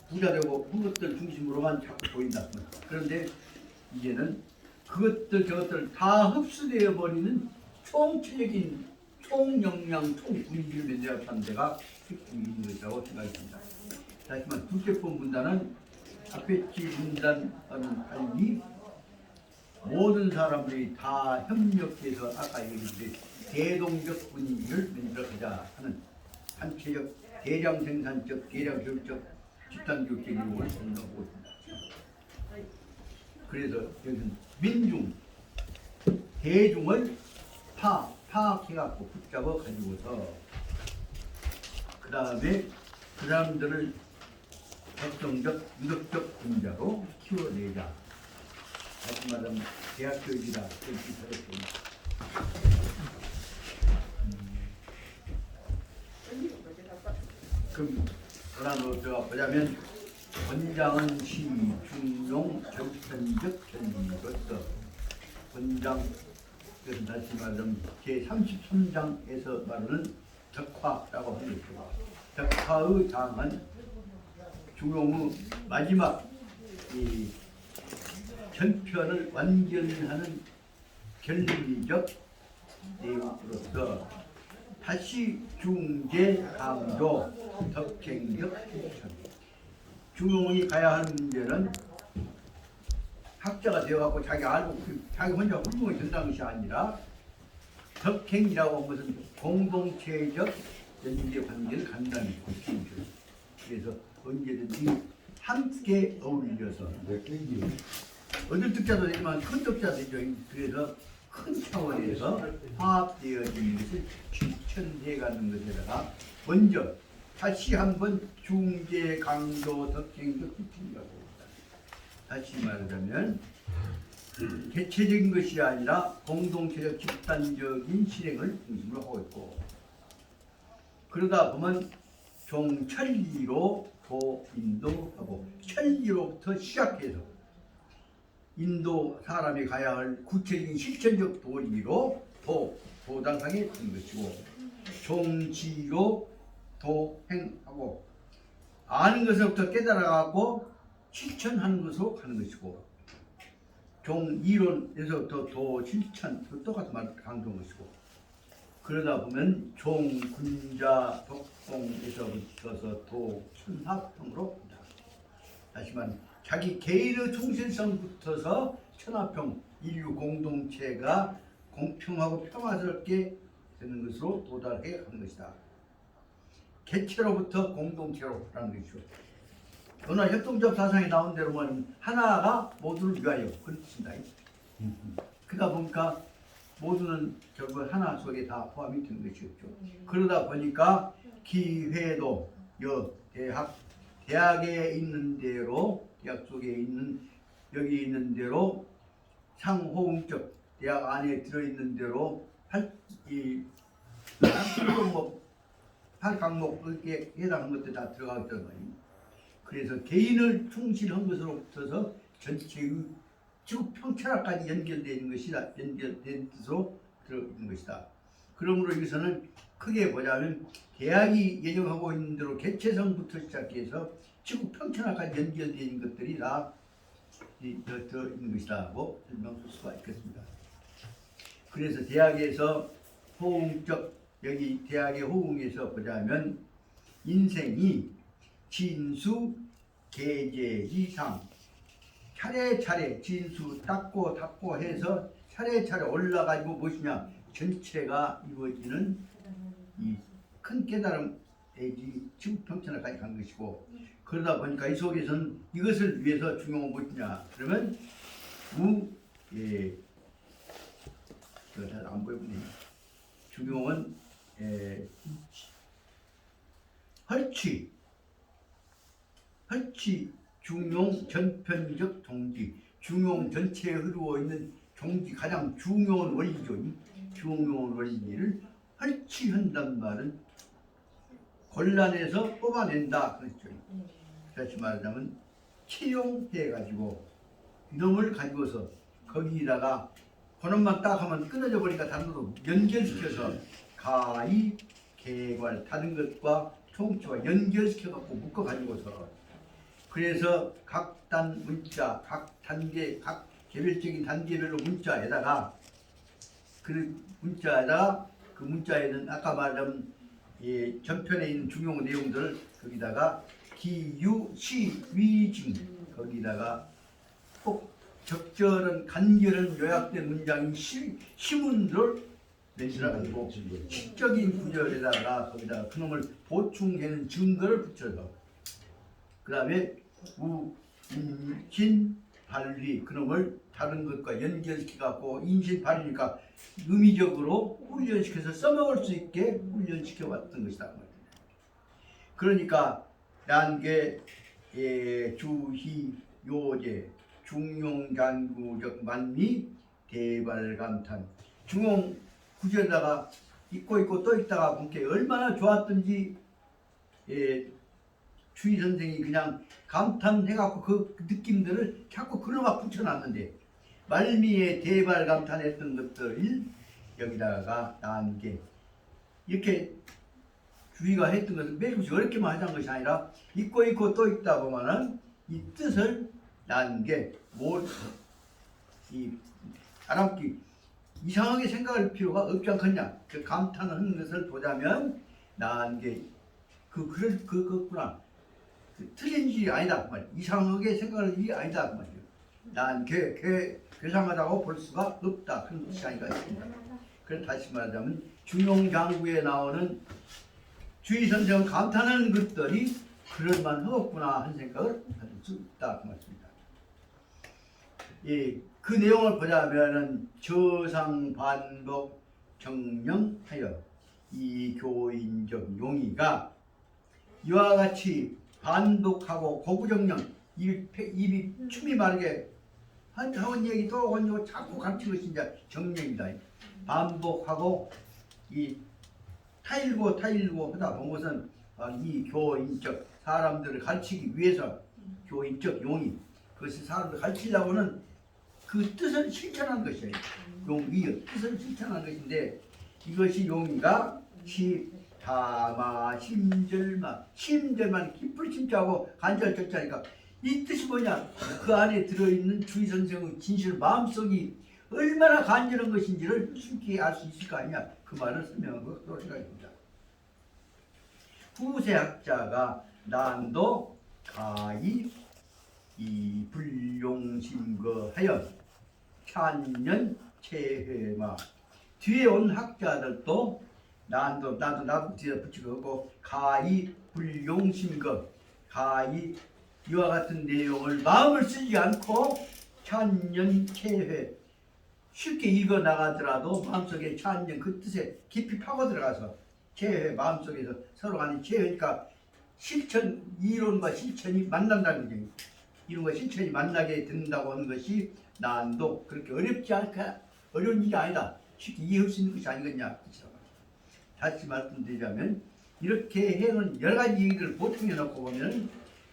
부자되고 그것들 중심으로만 자꾸 보인다. 그런데 이제는 그것들 저것들 다 흡수되어 버리는 총체적인 총영양 총분위기를 만들어가는 데가 특징이 있는 것이라고 생각합니다. 하지만 둘째번 분단은 앞에 지 분단과는 달리 모든 사람들이 다 협력해서 아까 얘기했듯이 대동적 분위기를 만들어가자 하는 한체적 대량 생산적 대량 교육적 집단 교육적 이용을 생각하고 있습니다. 그래서 여기는 민중 대중을 파악해갖고 붙잡아 가지고서 그 다음에 그 사람들을 적정적 유덕적 분자로 키워내자. 다시 말하면 대학교육이라 그렇게 생각합니다. 그럼 하나로 제가 보자면 권장은 시, 중용, 전편적 견인으로서 권장, 그것은 다시 말하면 제33장에서 말하는 덕화라고 하는 것이고 덕화의 장은 중용의 마지막 이 전편을 완결하는 결리적 내용으로서 다시 중재, 강조, 덕행적 실천. 중용이 가야 하는 문제는 학자가 되어갖고 자기 알고 자기 혼자 훌륭히 된다는 것이 아니라 덕행이라고 하는 것은 공동체적 연계 관계를 갖는다는 것이죠. 그래서 언제든지 함께 어울려서 어느 덕자도 되지만 큰 덕자도 되죠. 그래서 큰 차원에서 화합되어지는 것을 실천해 가는 것에다가 먼저 다시 한번 중재, 강조, 덕행적 실천이라고 합니다. 다시 말하자면 개체적인 것이 아니라 공동체적 집단적인 실행을 중심으로 하고 있고 그러다 보면 종천리로 도인도하고 천리로부터 시작해서 인도 사람이 가야 할 구체적인 실천적 도리로 도당상에 든 것이고 종지로 도행하고 아는 것부터 깨달아가고 실천하는 것으로 가는 것이고 종이론에서부터 도실천 똑같은 말 강조한 것이고 그러다 보면 종군자 독동에서부터서 도천합형으로 본다. 다시 말하면 자기 개인의 충실성부터서 천하평 인류 공동체가 공평하고 평화스럽게 되는 것으로 도달해 가는 것이다. 개체로부터 공동체로 가는 것이죠. 오늘 협동적 사상에 나온 대로 말하면 하나가 모두를 위하여 그렇습니다. 그러다 보니까 모두는 결국 하나 속에 다 포함이 되는 것이었죠. 그러다 보니까 기회도 대학에 있는 대로 대학 속에 있는 여기 있는 대로 상호응적 대학 안에 들어있는 대로 8강목 그렇게 해당한 것들 다 들어가기 때문에 그래서 개인을 충실한 것으로부터서 전체의 지구 평천화까지 연결되는 것이다. 연결된 뜻으로 들어있는 것이다. 그러므로 여기서는 크게 보자면 대학이 예정하고 있는 대로 개체성부터 시작해서 지구 평천화까지 연결되는 것들이 다 들어있는 것이라고 설명할 수가 있겠습니다. 그래서 대학에서 호응적 여기 대학의 호응에서 보자면 인생이 진수, 계제지상 차례차례 진수 닦고 해서 차례차례 올라가지고 무엇이냐 전체가 이루어지는 이 큰 깨달음 대지 지구 평천화까지 간 것이고 그러다 보니까 이 속에서는 이것을 위해서 중용은 무엇이냐 그러면 잘 안 보이네. 중용은 헐치 중용 전편적 종지 중용 전체에 흐르고 있는 종지 가장 중요한 원리죠. 중요한 원리를 헐치한단 말은 곤란해서 뽑아낸다 그랬죠. 다시 말하자면 채용해가지고 이놈을 가지고서 거기다가 그놈만 딱 하면 끊어져 버리니까 다른 것도 연결시켜서 가히 개괄 다른 것과 총체와 연결시켜 갖고 묶어 가지고서 그래서 각 단 문자, 각 단계, 각 개별적인 단계별로 문자에다가 그 문자에는 아까 말한 전편에 있는 중요 내용들을 거기다가 기유, 시, 위, 징 거기다가 꼭 적절한 간결한 요약된 문장인 시문들을 만들어가지고 시적인 구절에다가 거기다가 그놈을 보충하는 증거를 붙여서 그 다음에 우, 진, 발리 그놈을 다른 것과 연결시켜갖고 인신발이니까 의미적으로 훈련시켜서 써먹을 수 있게 훈련시켜 왔던 것이다. 그러니까 난게 주희 요제 중용간구적 만미 대발감탄 중용 구절에다가 있고 또 있다가 본게 얼마나 좋았던지 주희 선생이 그냥 감탄해갖고 그 느낌들을 자꾸 글로만 붙여놨는데 말미에 대발 감탄했던 것들 여기다가 난게 이렇게 주희가 했던 것은 매우 어렵게만 하자는 것이 아니라 있고 또 있다 보면은 이 뜻을 난게 이 알아듣기 이상하게 생각할 필요가 없지 않겠냐. 그 감탄하는 것을 보자면 난게 그거구나. 틀린 일이 아니다. 이상하게 생각할 일이 아니다. 난 괴상하다고 볼 수가 없다. 그런 뜻이 아닌가 싶습니다. 그래서 다시 말하자면 중용장구에 나오는 주의 선생은 감탄하는 것들이 그럴만하겠구나 하는 생각을 가질 수 있다. 그 말씀입니다. 그 내용을 보자면은 저상반복 정령하여 이 교인적 용의가 이와 같이 반복하고 고구정령 입이 춤이 마르게 하는 얘기 또 하고 자꾸 가르치는 것이 이제 정령이다. 반복하고 이 타일고 하다 본 것은 이 교인적 사람들을 가르치기 위해서 교인적 용의 그것이 사람들을 가르치려고는 그 뜻을 실천한 것이에요. 용의의 뜻을 실천한 것인데 이것이 용의가 다마 심절만 깊을 심자하고 간절 절자니까 이 뜻이 뭐냐? 그 안에 들어있는 주의 선생의 진실 마음속이 얼마나 간절한 것인지를 쉽게 알 수 있을 거 아니냐? 그 말을 설명한 것으로 생각합니다. 후세학자가 난도 가히 이 불용심거하여 찬년 체회마 뒤에 온 학자들도 나도 뒤에 붙이고 하고 가히 불용심거 가히 이와 같은 내용을 마음을 쓰지 않고 찬년 체회 쉽게 읽어 나가더라도 마음속에 찬년 그 뜻에 깊이 파고 들어가서 체회 마음속에서 서로 간에 체회니까 실천 이론과 실천이 만난다는 거죠. 이론과 실천이 만나게 된다고 하는 것이 난도 그렇게 어렵지 않까 어려운 일이 아니다. 쉽게 이해할 수 있는 것이 아니겠냐. 다시 말씀드리자면 이렇게 해놓은 여러 가지 얘기를 보충해 놓고 보면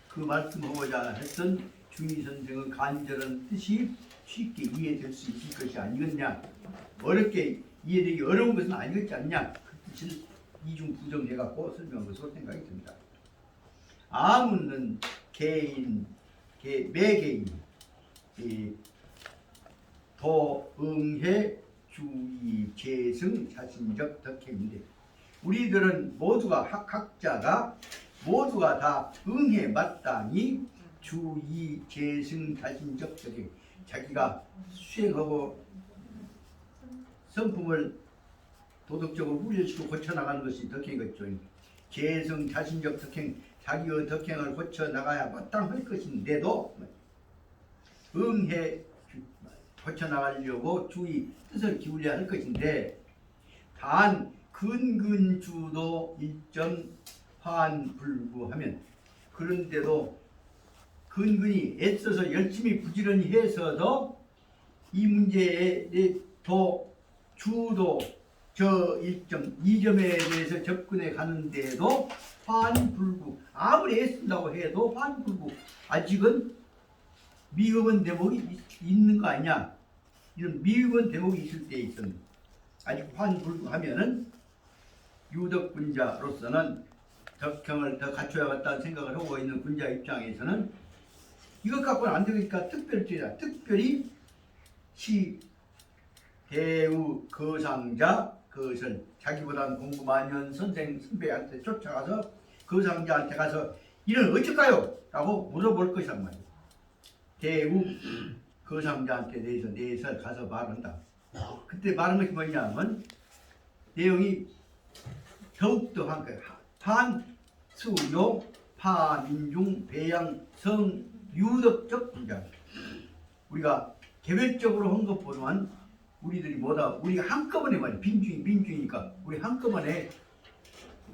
그 말씀하고자 했던 중의 선생의 간절한 뜻이 쉽게 이해될 수 있을 것이 아니겠냐. 어렵게 이해되기 어려운 것은 아니겠지 않냐. 그 뜻을 이중 부정해 갖고 설명한 것으로 생각이 듭니다. 아문은 매개인 도응해 주의 재승 자신적 덕행인데 우리들은 모두가 학자가 모두가 다 응해 마땅히 주의 재승 자신적 덕행 자기가 수행하고 성품을 도덕적으로 훈련시키고 고쳐나가는 것이 덕행이겠죠. 재승 자신적 덕행 자기의 덕행을 고쳐나가야 마땅할 것인데도 응해 고쳐나가려고 주의 뜻을 기울여야 할 것인데 단 근근주도 일점 환불구하면 그런데도 근근히 애써서 열심히 부지런히 해서도 이 문제에 주도 저 일점 이점에 대해서 접근해 가는데도 환불구 아무리 애쓴다고 해도 환불구 아직은 미흡한 대목이 있는 거 아니냐. 이런 미흡한 대목이 있을 때 있으면 아직 환불구하면은 유덕군자로서는 덕형을 더 갖춰야겠다는 생각을 하고 있는 군자 입장에서는 이것 갖고는 안 되니까 특별히 시 대우 거상자 그것을 자기보다는 공부 많이 한 선배한테 쫓아가서 거상자한테 가서 이는 어쩔까요? 라고 물어볼 것이란 말이에요. 대우 거상자한테 대해서 가서 말한다. 그때 말한 것이 뭐냐면 내용이 더욱더 한 거예요. 판수요 파민중 배양 성 유덕적 분자. 우리가 개별적으로 한 것보다는 우리들이 우리가 한꺼번에 말이야. 민중이니까 우리 한꺼번에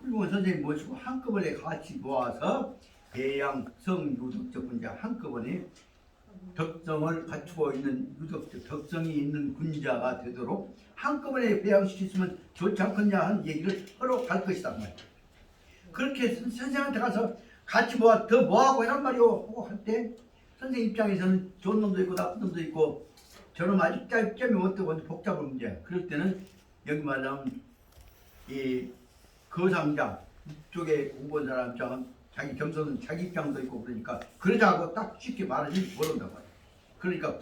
훌륭한 선생님 모시고 한꺼번에 같이 모아서 배양 성 유덕적 분자 한꺼번에 덕성을 갖추고 있는 유덕적 덕성이 있는 군자가 되도록 한꺼번에 배양시키면 좋지 않겠냐 하는 얘기를 하러 갈 것이다 말이야. 그렇게 선생한테 가서 같이 더 뭐하고 해란 말이오 하고 할 때 선생 입장에서는 좋은 놈도 있고 나쁜 놈도 있고 저놈 아직 점이 어떻고 복잡한 문제야. 그럴 때는 여기 말하면 이 거상자 이쪽에 공부한 사람 입장은 자기 겸손은 자기 입장도 있고 그러니까 그러자고 딱 쉽게 말하지 못한단 말이야. 그러니까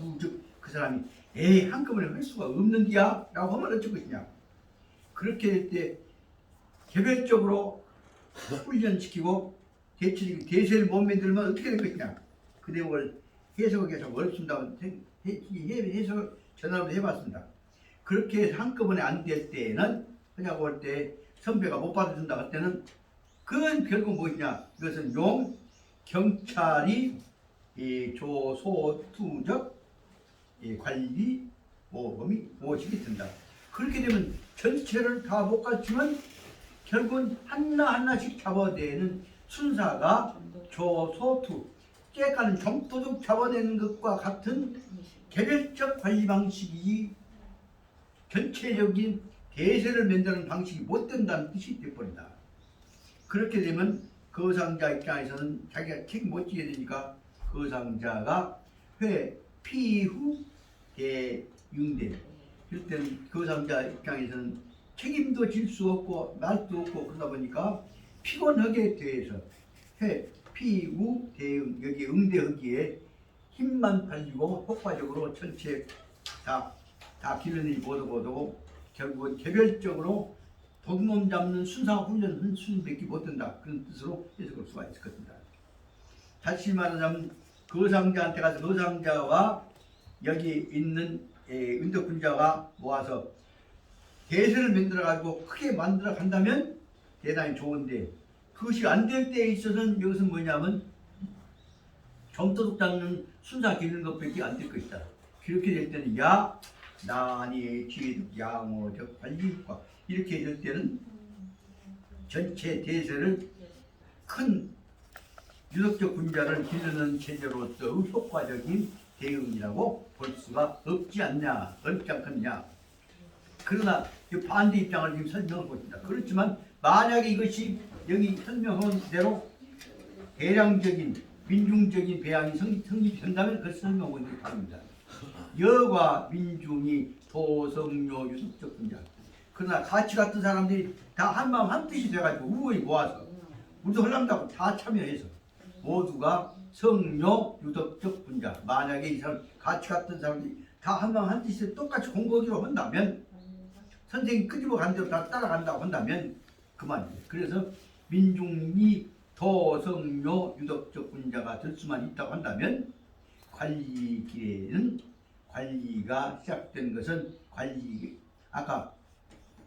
그 사람이 에이 한꺼번에 할 수가 없는디야 라고 하면 어쩔 것이냐. 그렇게 될 때 개별적으로 훈련시키고 대세를 못 만들면 어떻게 될 것이냐. 그 내용을 해석하기가 좀 어렵습니다. 해석을 전화로 해봤습니다. 그렇게 해서 한꺼번에 안 될 때는 하냐고 할 때 선배가 못 받아준다 할 때는 그건 결국 무엇이냐. 이것은 용 경찰이 조소투적 관리 모범이 모시게 된다. 그렇게 되면 전체를 다 못 갖추면 결국은 하나하나씩 잡아내는 순사가 조소투 깨까는 점도둑 잡아내는 것과 같은 개별적 관리 방식이 전체적인 대세를 만드는 방식이 못 된다는 뜻이 되어버린다. 그렇게 되면 거상자 입장에서는 자기가 책 못 지게 되니까 거상자가 피후 대융대 이럴 때는 거상자 입장에서는 책임도 질 수 없고 말도 없고 그러다 보니까 피곤하게 돼서 피우 대응 여기 응대하기에 힘만 팔리고 효과적으로 전체 다 기르니 보도 결국은 개별적으로 도둑놈 잡는 순상 훈련 수준밖에 못된다. 그런 뜻으로 해석할 수가 있을 것입니다. 다시 말하자면 거상자한테 가서 거상자와 여기 있는 은덕군자가 모아서 대세를 만들어가지고 크게 만들어 간다면 대단히 좋은데 그것이 안 될 때에 있어서는 이것은 뭐냐면 점도둑 잡는 순사 기르는 것밖에 안 될 것이다. 그렇게 될 때는 난이 지휘득 양호적 관리과 이렇게 될 때는 전체 대세를 큰 유덕적 군자를 기르는 체제로서 효과적인 대응이라고 볼 수가 없지 않겠냐. 그러나 반대 입장을 지금 설명하고 있습니다. 그렇지만 만약에 이것이 여기 설명한 대로 대량적인 민중적인 배양이 성립된다면 그것을 설명하고 있는 바입니다. 여과 민중이 도성료 유덕적 분자. 그러나 같이 같은 사람들이 다 한마음 한뜻이 돼가지고 우거히 모아서 우리도 하려고 다 참여해서 모두가 성료 유덕적 분자. 만약에 이 사람 같이 같은 사람들이 다 한마음 한뜻이 똑같이 공부하기로 한다면 선생님이 끄집어 간 대로 다 따라간다고 한다면 그만이에요. 그래서 민중이 도성료 유덕적 분자가 될 수만 있다고 한다면 관리 길에는 관리가 시작된 것은 아까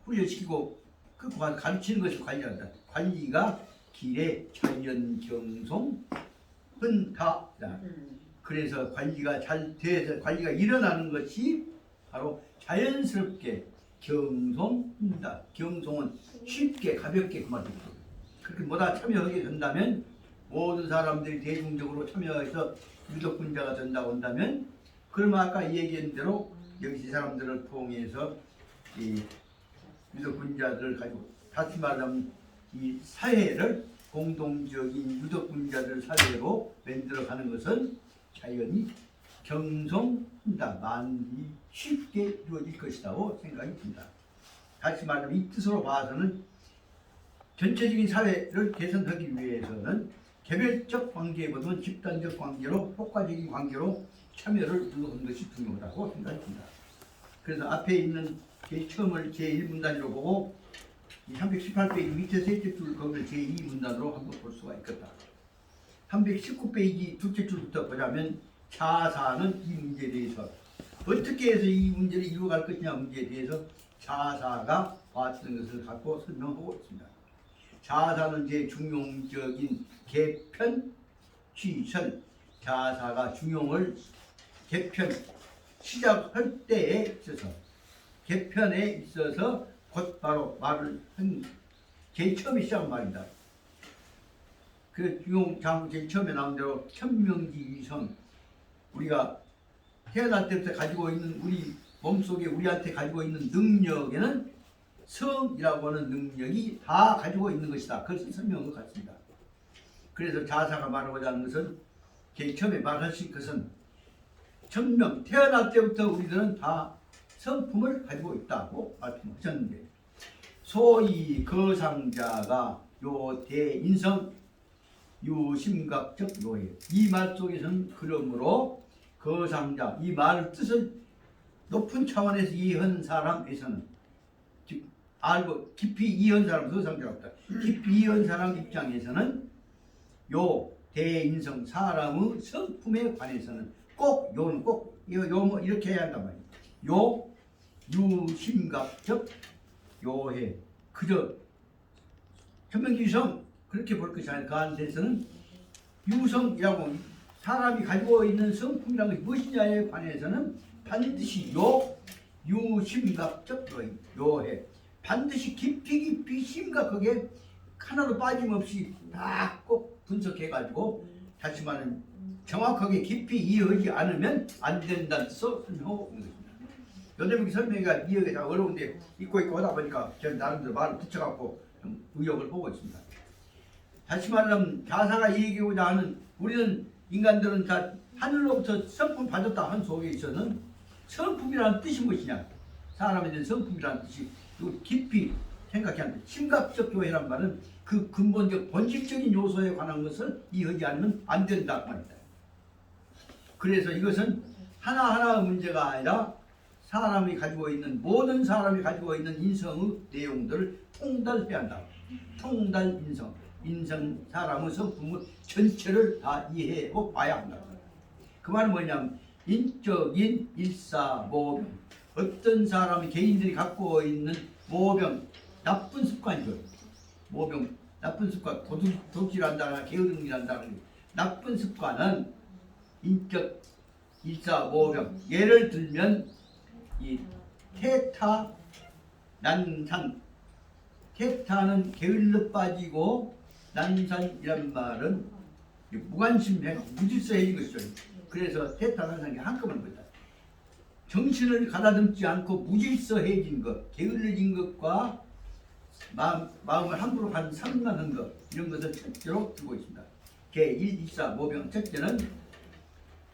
훈련시키고 그 가르치는 것을 관리한다. 관리가 길에 자연경송 흔다. 그래서 관리가 잘 돼서 관리가 일어나는 것이 바로 자연스럽게 경송한다. 경송은 쉽게 가볍게 그 말입니다. 그렇게 뭐다 참여하게 된다면 모든 사람들이 대중적으로 참여해서 유덕군자가 된다고 한다면 그러면 아까 얘기한 대로 여기 사람들을 통해서 이 유덕군자들을 가지고 다시 말하면 이 사회를 공동적인 유덕군자들 사회로 만들어가는 것은 자연히 경성한다. 많이 쉽게 이루어질 것이라고 생각이 듭니다. 다시 말하면 이 뜻으로 봐서는 전체적인 사회를 개선하기 위해서는 개별적 관계보다는 집단적 관계로 효과적인 관계로 참여를 누르는 것이 중요하다고 생각합니다. 그래서 앞에 있는 처음을 제1문단으로 보고 318페이지 밑에 셋째 줄 거기를 제2문단으로 한번 볼 수가 있겠다. 319페이지 둘째 줄부터 보자면 자사는 이 문제에 대해서 어떻게 해서 이 문제를 이루어갈 것이냐 문제에 대해서 자사가 봤던 것을 갖고 설명하고 있습니다. 자사는 제 중용적인 개편, 취선, 자사가 중용을 개편 시작할 때에 있어서 개편에 있어서 곧바로 말을 한 제일 처음에 시작한 말입니다. 그 중용장 제일 처음에 나온 대로 천명지위성 우리가 태어날 때부터 가지고 있는 우리 몸속에 우리한테 가지고 있는 능력에는 성이라고 하는 능력이 다 가지고 있는 것이다. 그것을 설명한 것 같습니다. 그래서 자사가 말하고자 하는 것은 제일 처음에 말하신 것은 천명 태어날 때부터 우리들은 다 성품을 가지고 있다고 말씀하셨는데 소위 거상자가 요 대인성 유심각적 요해 이 말 속에서는 그러므로 거상자 이 말 뜻을 높은 차원에서 이해한 사람에서는 즉 알고 깊이 이해한 사람 거상자가 없다. 깊이 이해한 사람 입장에서는 요 대인성 사람의 성품에 관해서는 꼭 요는 꼭 뭐 이렇게 해야 한단 말이에요. 요 유심각적 요해 그저 천명지성 그렇게 볼 것이 아니라 그 안에서는 유성이라고 사람이 가지고 있는 성품이라는 것이 무엇이냐에 관해서는 반드시 요 유심각적 요해 반드시 깊이 심각하게 하나도 빠짐없이 다 꼭 분석해가지고 다시 말하면 정확하게 깊이 이해하지 않으면 안 된다는 뜻으로 설명하고 있는 것입니다. 요즘 설명이 이해가 어려운데 있고 하다 보니까 저는 나름대로 말을 붙여갖고 좀 의욕을 보고 있습니다. 다시 말하면 자사가 얘기하고자 하는 우리는 인간들은 다 하늘로부터 성품 받았다 한 속에 있어서는 성품이라는 뜻이 무엇이냐 사람에 대한 성품이라는 뜻이 깊이 생각해야 합니다. 심각적 교회란 말은 그 근본적 본질적인 요소에 관한 것을 이해하지 않으면 안 된다 말입니다. 그래서 이것은 하나하나의 문제가 아니라 사람이 가지고 있는 모든 사람이 가지고 있는 인성의 내용들을 통달해야 한다. 통달 인성 사람의 성품의 전체를 다 이해하고 봐야 한다. 그 말은 뭐냐면 인적인 일사모병 어떤 사람이 개인들이 갖고 있는 모병 나쁜 습관이죠. 모병 나쁜 습관 도둑질한다거나 게으름이란다거나 나쁜 습관은 인적 일사모병 예를 들면 이 태타 난산 태타는 게을러 빠지고 난산이란 말은 무관심해 무질서해진 것이죠. 그래서 태타 난산이 한꺼번에 거다. 정신을 가다듬지 않고 무질서해진 것, 게을러진 것과 마음을 함부로 가진 산만한 것 이런 것을 첫째로 두고 있습니다. 개1, 2, 4, 모병 첫째는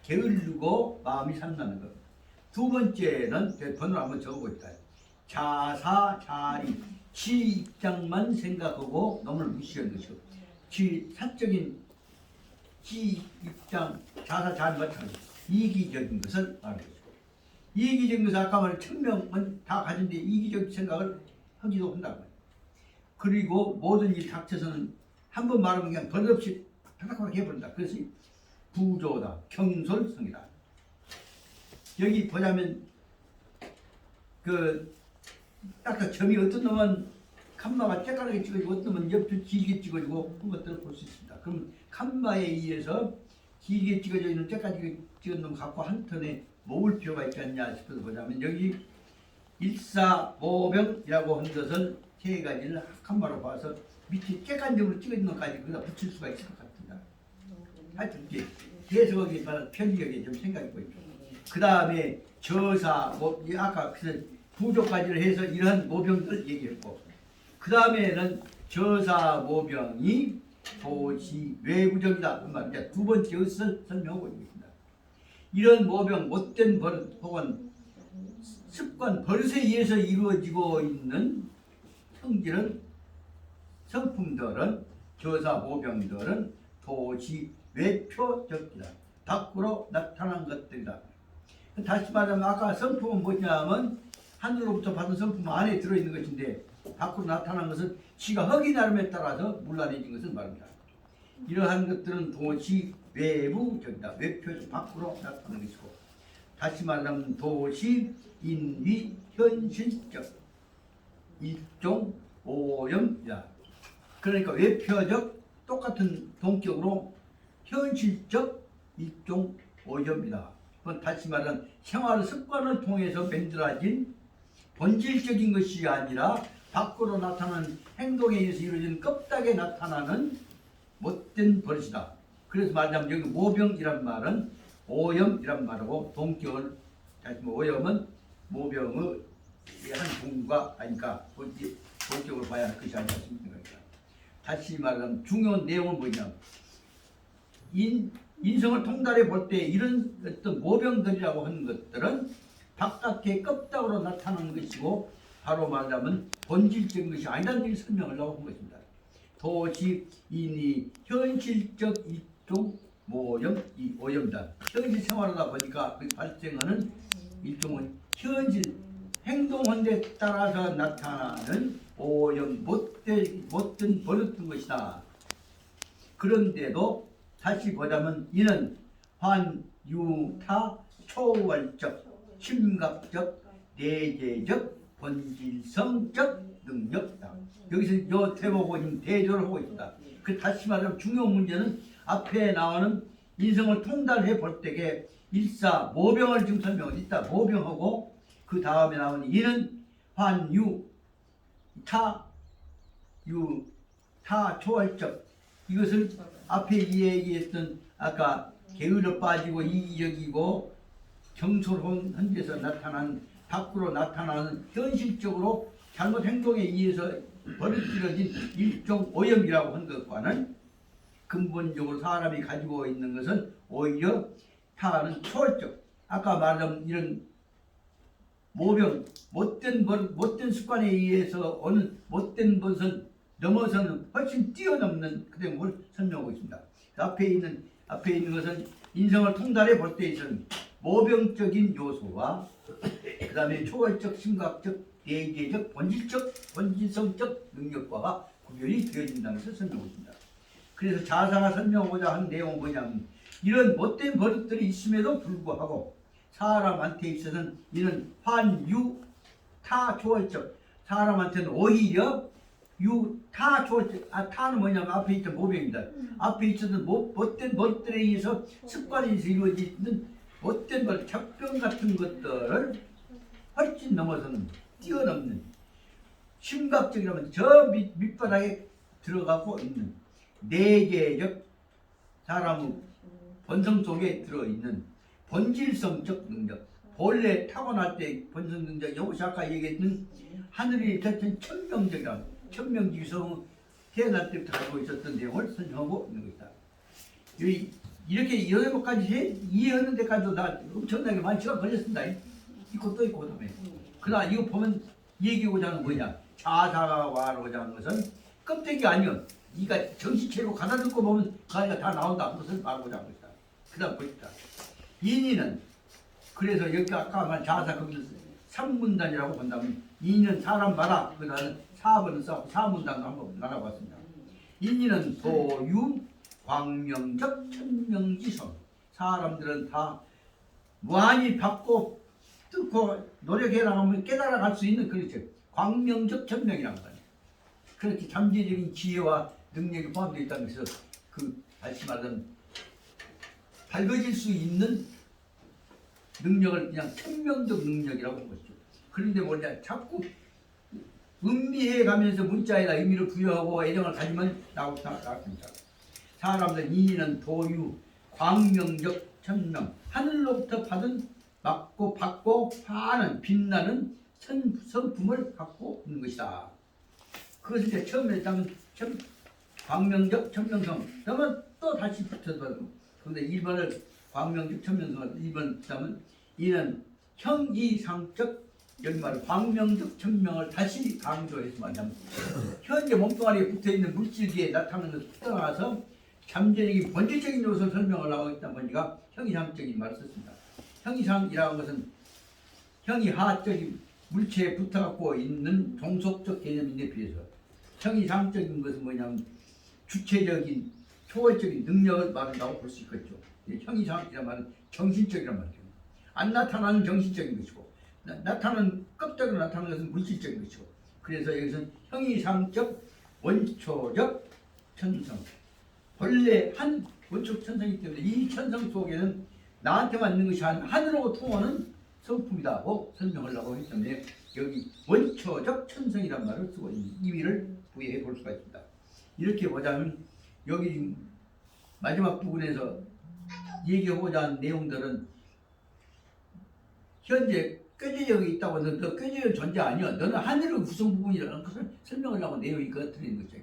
게을르고 마음이 산만한 것. 두 번째는 번호를 한번 적어보겠다. 자사, 자리, 지 입장만 생각하고 너무나 무시하는 것이고 지 사적인 지 입장, 자사, 자리 마찬가지 이기적인 것을 말하는 것이고 이기적인 것은 아까 말한 천명은 다 가진데 이기적 생각을 하기도 한다고 말이에요. 그리고 모든 일 닥쳐서는 한 번 말하면 그냥 버릇없이 탁탁탁 해버린다. 그래서 부조다, 경솔성이다. 여기 보자면 그 딱 점이 어떤 놈은 칸마가 쬐까맣게 찍어지고 어떤 놈은 옆에 길게 찍어지고 그런 것들을 볼 수 있습니다. 그럼 칸마에 의해서 길게 찍어져 있는 쬐까맣게 찍은 놈 갖고 한 턴에 모을 필요가 있지 않냐 싶어서 보자면 여기 일사모병이라고 한 것은 세 가지를 칸마로 봐서 밑에 쬐깐적으로 찍어진 것까지 거기다 붙일 수가 있을 것 같습니다. 하여튼 이게 해석하기에 따라 편리하게 좀 생각해 보십시오. 그 다음에 저사, 아까 부조까지를 해서 이런 모병들을 얘기했고 그 다음에는 저사 모병이 도시 외부적이다. 그 말, 두 번째 것을 설명하고 있습니다. 이런 모병, 못된 버릇 혹은 습관, 버릇에 의해서 이루어지고 있는 성질은 성품들은 저사 모병들은 도시 외표적이다. 밖으로 나타난 것들이다. 다시 말하면 아까 성품은 뭐냐면 하늘로부터 받은 성품 안에 들어있는 것인데 밖으로 나타난 것은 지가 허기 나름에 따라서 물러내진 것을 말합니다. 이러한 것들은 도시 외부적이다. 외표적 밖으로 나타나는 것이고 다시 말하면 도시 인위 현실적 일종 오염이다. 그러니까 외표적 똑같은 동격으로 현실적 일종 오염이다. 그건 다시 말하면 생활 습관을 통해서 만들어진 본질적인 것이 아니라 밖으로 나타나는 행동에 의해서 이루어진 껍데기에 나타나는 못된 버릇이다. 그래서 말하자면 여기 모병이란 말은 오염이란 말하고 동격을 다시 오염은 모병의 한 종류가 아니까 동격으로 봐야 할 것이 아니라 싶습니다. 다시 말하면 중요한 내용은 뭐냐? 인성을 통달해 볼 때 이런 어떤 모병들이라고 하는 것들은 바깥의 껍데기로 나타나는 것이고 바로 말하자면 본질적인 것이 아니라는 것을 설명하려고 한 것입니다. 도시 인이 현실적 일종 모염 이 오염이다. 현실 생활하다 보니까 그 발생하는 일종은 현실 행동한 데 따라서 나타나는 오염 못된 버릇된 것이다. 그런데도 다시 보자면 이는 환유타 초월적 심각적 내재적 본질성적 능력이다. 여기서 요 대보고 지금 대조를 하고 있다. 그 다시 말하면 중요한 문제는 앞에 나오는 인성을 통달해 볼 때에 일사 모병을 지금 설명을 있다. 모병하고 그 다음에 나오는 이는 환유 타 초월적 이것을 앞에 이야기했던 아까 게으르 빠지고 이기적이고 경솔한 데서 나타난 밖으로 나타나는 현실적으로 잘못 행동에 의해서 벌어질어진 일종 오염이라고 한 것과는 근본적으로 사람이 가지고 있는 것은 오히려 타는 초월적 아까 말한 이런 모병 못된 습관에 의해서 오는 못된 것은 넘어서는 훨씬 뛰어넘는 그런 걸 설명하고 있습니다. 앞에 있는 것은 인성을 통달해 볼 때 있어는 모병적인 요소와 그 다음에 초월적, 심각적, 대개적, 본질성적 능력과가 구별이 되어진다는 것을 설명하고 있습니다. 그래서 자사가 설명하고자 하는 내용은 뭐냐면 이런 못된 버릇들이 있음에도 불구하고 사람한테 있어서는 이는 환유타 초월적 사람한테는 오히려 유타 초월적 타는 뭐냐면 앞에 있던 모병입니다. 앞에 있었던 못된 버릇들에 의해서 습관에 의해서 이루어지는 못된 버릇, 적병 같은 것들을 훨씬 넘어서는 뛰어넘는 심각적이라면 저 밑바닥에 들어가고 있는 내재적 사람의 본성 속에 들어있는 본질성적 능력 본래 타고날 때 본성 능력 여기서 아까 얘기했던 하늘이 대체 천명적이라 천명지성 태어날 때부터 가지고 있었던 내용을 설명하고 있는 것이다. 이렇게 여러 가지 이해하는 데까지도 나 엄청나게 많이 시간 걸렸습니다. 있고 또 있고 그다음에 그러나 이거 보면 얘기하고자 하는 뭐냐 자사와로자 하는 것은 껍데기 아니요 네가 정신체로 가다 듣고 보면 그 안에 다 나온다 그것을 말하고자 하는 것이다. 그 다음 보십시다. 인의는 그래서 여기 아까 말 자사 거기서 3문단이라고 본다면 인의는 사람 봐라 그 다음에 4번은 싸고 4문단도 한번 나눠봤습니다. 인의는 소유 광명적 천명지성 사람들은 다 무한히 받고 뜯고 노력해라 하면 깨달아갈 수 있는 그렇죠. 광명적 천명이라는 거예요. 그렇게 잠재적인 지혜와 능력이 포함되어 있다는 것은 그 다시 말하면 밝아질 수 있는 능력을 그냥 천명적 능력이라고 한 것이죠. 그런데 뭐냐 자꾸 음미해 가면서 문자에다 의미를 부여하고 애정을 가지면 나옵니다. 사람들 인의는 도유 광명적 천명 하늘로부터 받고 파는 빛나는 성품을 갖고 있는 것이다. 그것을 이제 처음에 했다면 광명적 천명성 그러면 또 다시 붙여서 그런데 1번을 광명적 천명성을 2번 했다면 이는 형이상적 여기 말은 광명적 천명을 다시 강조해서 말하자면 현재 몸뚱아리에 붙어있는 물질기에 나타나는 것을 떠나서 잠재력이 본질적인 요소를 설명하려고 했다 보니까 형이상적인 말을 썼습니다. 형이상이라는 것은 형이하적인 물체에 붙어갖고 있는 종속적 개념인데 비해서 형이상적인 것은 뭐냐면 주체적인 초월적인 능력을 말한다고 볼 수 있겠죠. 형이상이란 말은 정신적이란 말이죠. 안 나타나는 정신적인 것이고 나타나는 껍데기로 나타나는 것은 물질적인 것이고 그래서 여기서는 형이상적 원초적 천성 본래 한 원초적 천성이기 때문에 이 천성 속에는 나한테만 있는 것이 아니라 하늘하고 통하는 성품이다고 설명하려고 했기 때문에 여기 원초적 천성이란 말을 쓰고 있는 의미를 부여해 볼 수가 있습니다. 이렇게 보자면 여기 마지막 부분에서 얘기하고자 하는 내용들은 현재 꾀죄력이 있다고 해서 너 꾀죄력 존재 아니야. 너는 하늘의 구성 부분이라는 것을 설명하려고 내용이 드리는 거죠.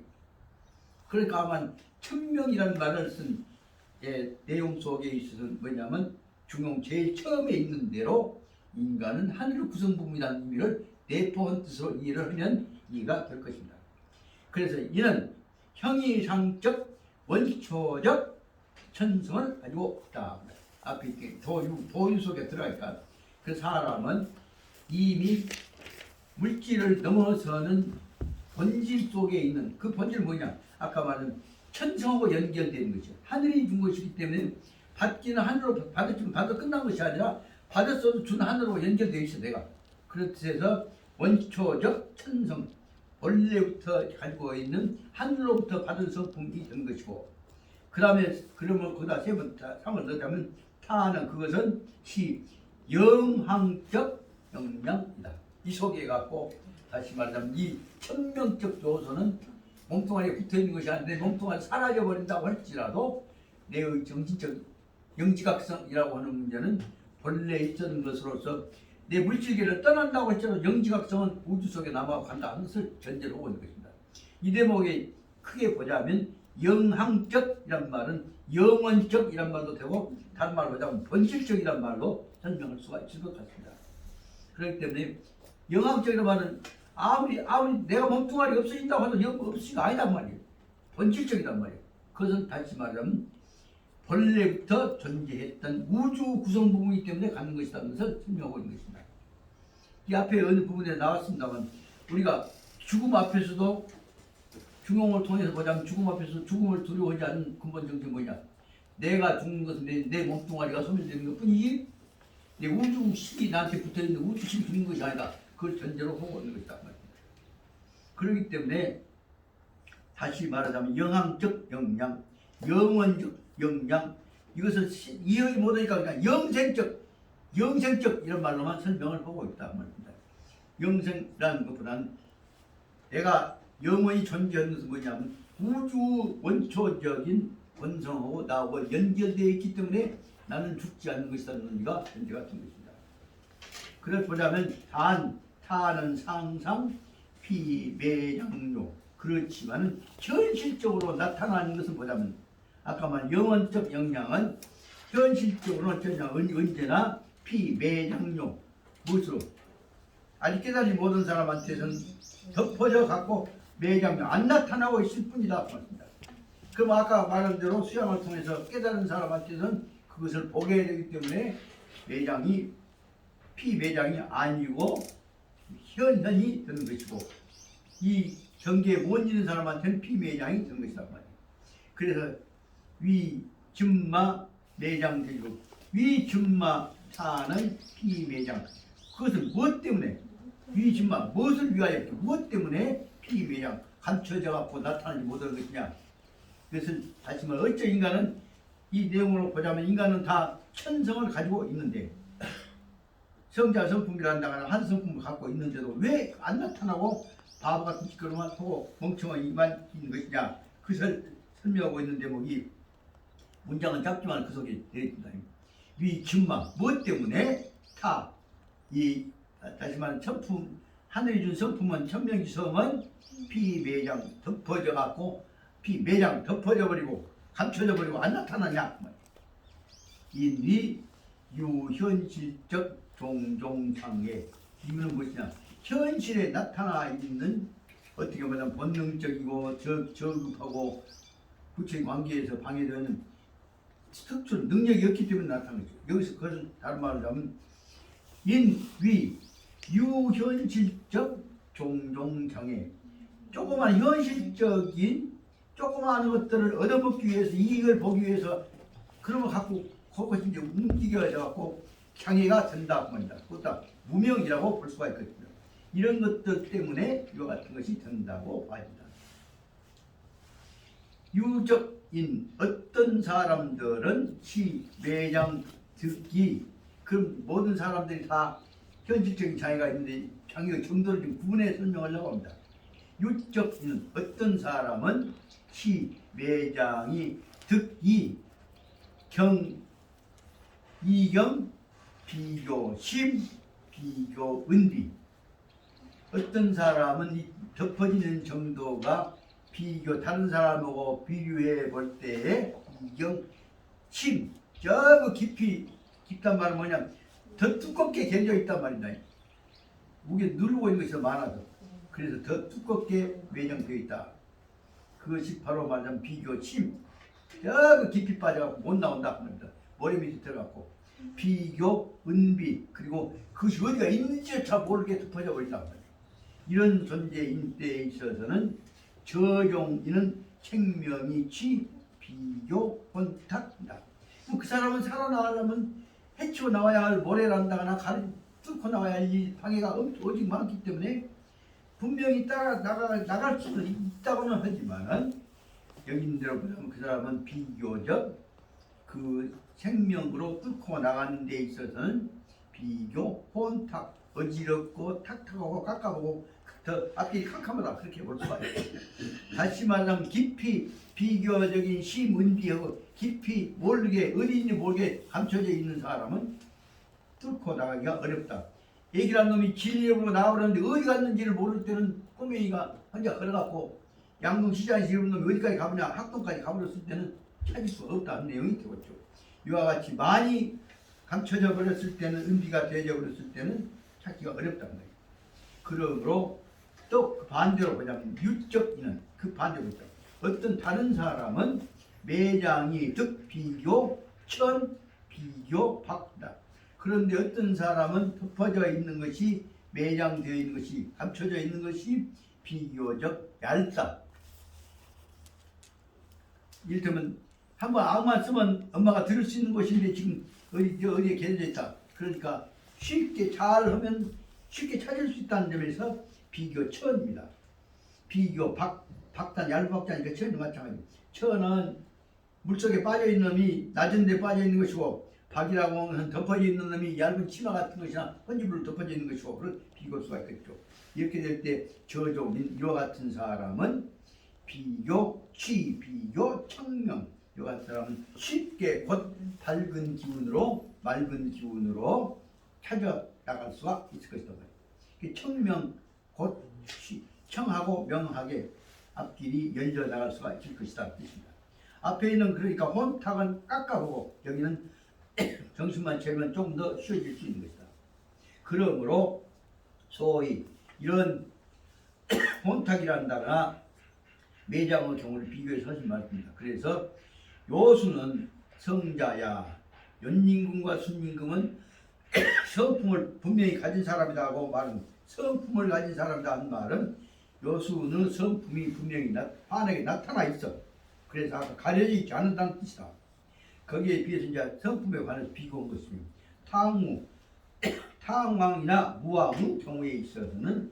그러니까 아마 천명이라는 말을 쓴 내용 속에 있어서는 뭐냐면 중용 제일 처음에 있는 대로 인간은 하늘의 구성 부분이라는 의미를 내포한 뜻으로 이해를 하면 이해가 될 것입니다. 그래서 이는 형이상적 원초적 천성을 가지고 있다. 앞에 이렇게 도유 속에 들어가니까 그 사람은 이미 물질을 넘어서는 본질 속에 있는 그 본질은 뭐냐? 아까 말한 천성하고 연결되는 거죠. 하늘이 준 것이기 때문에 받기는 하늘로 받았지만 받아 끝난 것이 아니라 받았어도 준 하늘로 연결되어 있어 내가. 그래서 원초적 천성 원래부터 가지고 있는 하늘로부터 받은 성품이 된 것이고 그 다음에 그러면 거기다 세 번째 상을 넣자면 타는 그것은 영항적 영향이다. 이 속에 갖고 다시 말하자면 이 천명적 요소는 몸뚱아리에 붙어있는 것이 아닌데 몸뚱아리 사라져버린다고 할지라도 내의 정신적 영지각성이라고 하는 문제는 본래 있었던 것으로서 내 물질계를 떠난다고 할지라도 영지각성은 우주 속에 남아간다 하는 것을 전제로 하고 있는 것입니다. 이 대목에 크게 보자면 영항적이란 말은 영원적이란 말도 되고 다른 말로 하자면 본질적이란 말로 설명할 수가 있을 것 같습니다. 그렇기 때문에 영항적이란 말은 아무리 내가 몸뚱아리 없어진다고 해도 영 없으니까 아니란 말이에요. 본질적이란 말이에요. 그것은 다시 말하면 본래부터 존재했던 우주 구성 부분이기 때문에 갖는 것이라는 것을 설명하고 있는 것입니다. 이 앞에 어느 부분에 나왔습니다만 우리가 죽음 앞에서도 중용을 통해서 보자면 죽음 앞에서 죽음을 두려워하지 않는 근본 정신이 뭐냐? 내가 죽는 것은 내 몸뚱아리가 소멸되는 것 뿐이지 내 우주식이 나한테 붙어있는 우주식이 죽는 것이 아니다. 그걸 전제로 하고 있는 것이다 말입니다. 그렇기 때문에 다시 말하자면 영항적 영양, 영원적 영양 이것을 이해하지 못하니까 그냥 영생적 이런 말로만 설명을 하고 있다 말입니다. 영생이라는 것보다는 내가 영원히 존재하는 것은 뭐냐면 우주 원초적인 본성하고 나하고 연결되어 있기 때문에 나는 죽지 않는 것이라는 의미가 전제가 된 것입니다. 그래서 보자면 타는 상상 피매양료 그렇지만 현실적으로 나타나는 것을 보자면 아까 말한 영원적 영향은 현실적으로 언제나 피매양료 무엇으로 아직 깨달지 못한 사람한테는 덮어져 갖고 매장료 안 나타나고 있을 뿐이다 말입니다. 그럼 아까 말한 대로 수양을 통해서 깨달은 사람한테는 그것을 보게 되기 때문에 매장이 피매장이 아니고 현현이 되는 것이고 이 경계에 못 있는 사람한테는 피매장이 되는 것이다 말이에요. 그래서 위준마 매장되고 위준마 타는 피매장 그것은 무엇 때문에 위준마 무엇을 위하여 무엇 때문에 피매장 감춰져 갖고 나타나지 못하는 것이냐. 그것은 다시 말해 어째 인간은 이 내용으로 보자면 인간은 다 천성을 가지고 있는데 성자 성품이라 한다거나 한 성품을 갖고 있는데도 왜 안 나타나고 바보 같은 짓거리만 하고 멍청한 이만 있는 것이냐. 그것을 설명하고 있는 대목이 문장은 짧지만 그 속에 되어있습니다. 위준마 무엇 때문에 이 다시 말하면 천품 하늘이 준 성품은 천명지성은 피매장 덮어져 갖고 피매장 덮어져 버리고 감춰져 버리고 안 나타나냐. 인위 유현실적 종종상해 이유는 무엇이냐. 현실에 나타나 있는 어떻게 보면 본능적이고 저급하고 부처의 관계에서 방해되는 특殊능력이 없기 때문에 나타나는 거죠. 여기서 그것은 다른 말로 하면 인위 유현실적 종종장애, 조그만 현실적인 조그마한 것들을 얻어먹기 위해서, 이익을 보기 위해서 그런 걸 갖고 그것이 이제 움직여져 갖고 장애가 된다 합니다. 그것도 무명이라고 볼 수가 있거든요. 이런 것들 때문에 이와 같은 것이 된다고 봐집니다. 유적인 어떤 사람들은 시 매장 듣기, 그 모든 사람들이 다 현실적인 장애가 있는데 장애의 정도를 좀 구분해 설명하려고 합니다. 유적인 어떤 사람은 시 매장이 득이 경 이경 비교 심 비교 은비, 어떤 사람은 이 덮어지는 정도가 비교 다른 사람하고 비교해 볼 때에 이경 심 저 깊이 깊단 말은 뭐냐, 더 두껍게 개져 있단 말이다. 무게 누르고 있는 것이 더 많아서 그래서 더 두껍게 매장되어 있다. 그것이 바로 말하자면 비교 심 저 깊이 빠져갖고 못 나온다 합니다. 머리 밑에 들어갔고 비교 은비, 그리고 그것이 어디가 있는지조차 모르게 덮어져 버린다 합니다. 이런 존재인 때에 있어서는 저종이는 생명이 치 비교 혼탁이다. 그 사람은 살아나가려면 헤치고 나와야 할 모래란다거나 가를 뚫고 나와야 할 이 방해가 오직 많기 때문에 분명히 따라 나갈 수는 있다고는 하지만 여기인대로 보자면 그 사람은 비교적 그 생명으로 뚫고 나가는 데 있어서는 비교 혼탁, 어지럽고 탁탁하고 깎아보고 더 앞길이 캄캄하다, 그렇게 볼 수가 있어요. 다시 말하면 깊이 비교적인 심은비하고 깊이 모르게 어디인지 모르게 감춰져 있는 사람은 뚫고 나가기가 어렵다. 애기란 놈이 길을 나오려는데 어디 갔는지를 모를 때는 꼬맹이가 혼자 걸어갖고 양동시장에서 이런 놈이 어디까지 가보냐, 학동까지 가버렸을 때는 찾을 수 없다는 내용이 되겠죠. 이와 같이 많이 감춰져 버렸을 때는, 은비가 되어져 버렸을 때는 찾기가 어렵다는 거예요. 그러므로 또 그 반대로 보자면 유적인은 그 반대로 있다. 어떤 다른 사람은 매장이 득 비교 천 비교 박다. 그런데 어떤 사람은 덮어져 있는 것이, 매장되어 있는 것이, 감춰져 있는 것이 비교적 얇다. 이를테면 한번 악만 쓰면 엄마가 들을 수 있는 것인데 지금 어디에 개져 있다. 그러니까 쉽게 잘 하면 쉽게 찾을 수 있다는 점에서 비교 천입니다. 비교 박단 얇은 박자니까 천도 마찬가지. 천은 물속에 빠져 있는 놈이 낮은 데 빠져 있는 것이고, 박이라고 하면 덮어져 있는 놈이 얇은 치마 같은 것이나 헌지불로 덮어져 있는 것이고, 그런 비교할 수가 있겠죠. 이렇게 될 때 저종인 이와 같은 사람은 비교 취 비교 청명, 이와 같은 사람은 쉽게 곧 밝은 기운으로 맑은 기운으로 찾아 나갈 수가 있을 것이다. 청명 곧 청하고 명하게 앞길이 열려 나갈 수가 있을 것이다 뜻입니다. 앞에 있는 그러니까 혼탁은 깎아보고 여기는 정신만 채우면 좀 더 쉬워질 수 있는 것이다. 그러므로 소위 이런 혼탁이란다거나 매장의 경우를 비교해서 하신 말입니다. 그래서 요수는 성자야, 연임금과 순임금은 성품을 분명히 가진 사람이다 하고 말은, 성품을 가진 사람이다 하는 말은 요수는 성품이 분명히 환하게 나타나 있어. 그래서 아까 가려져 있지 않는다는 뜻이다. 거기에 비해서 이제 성품에 관해서 비교한 것입니다. 탕왕이나 무왕의 경우에 있어서는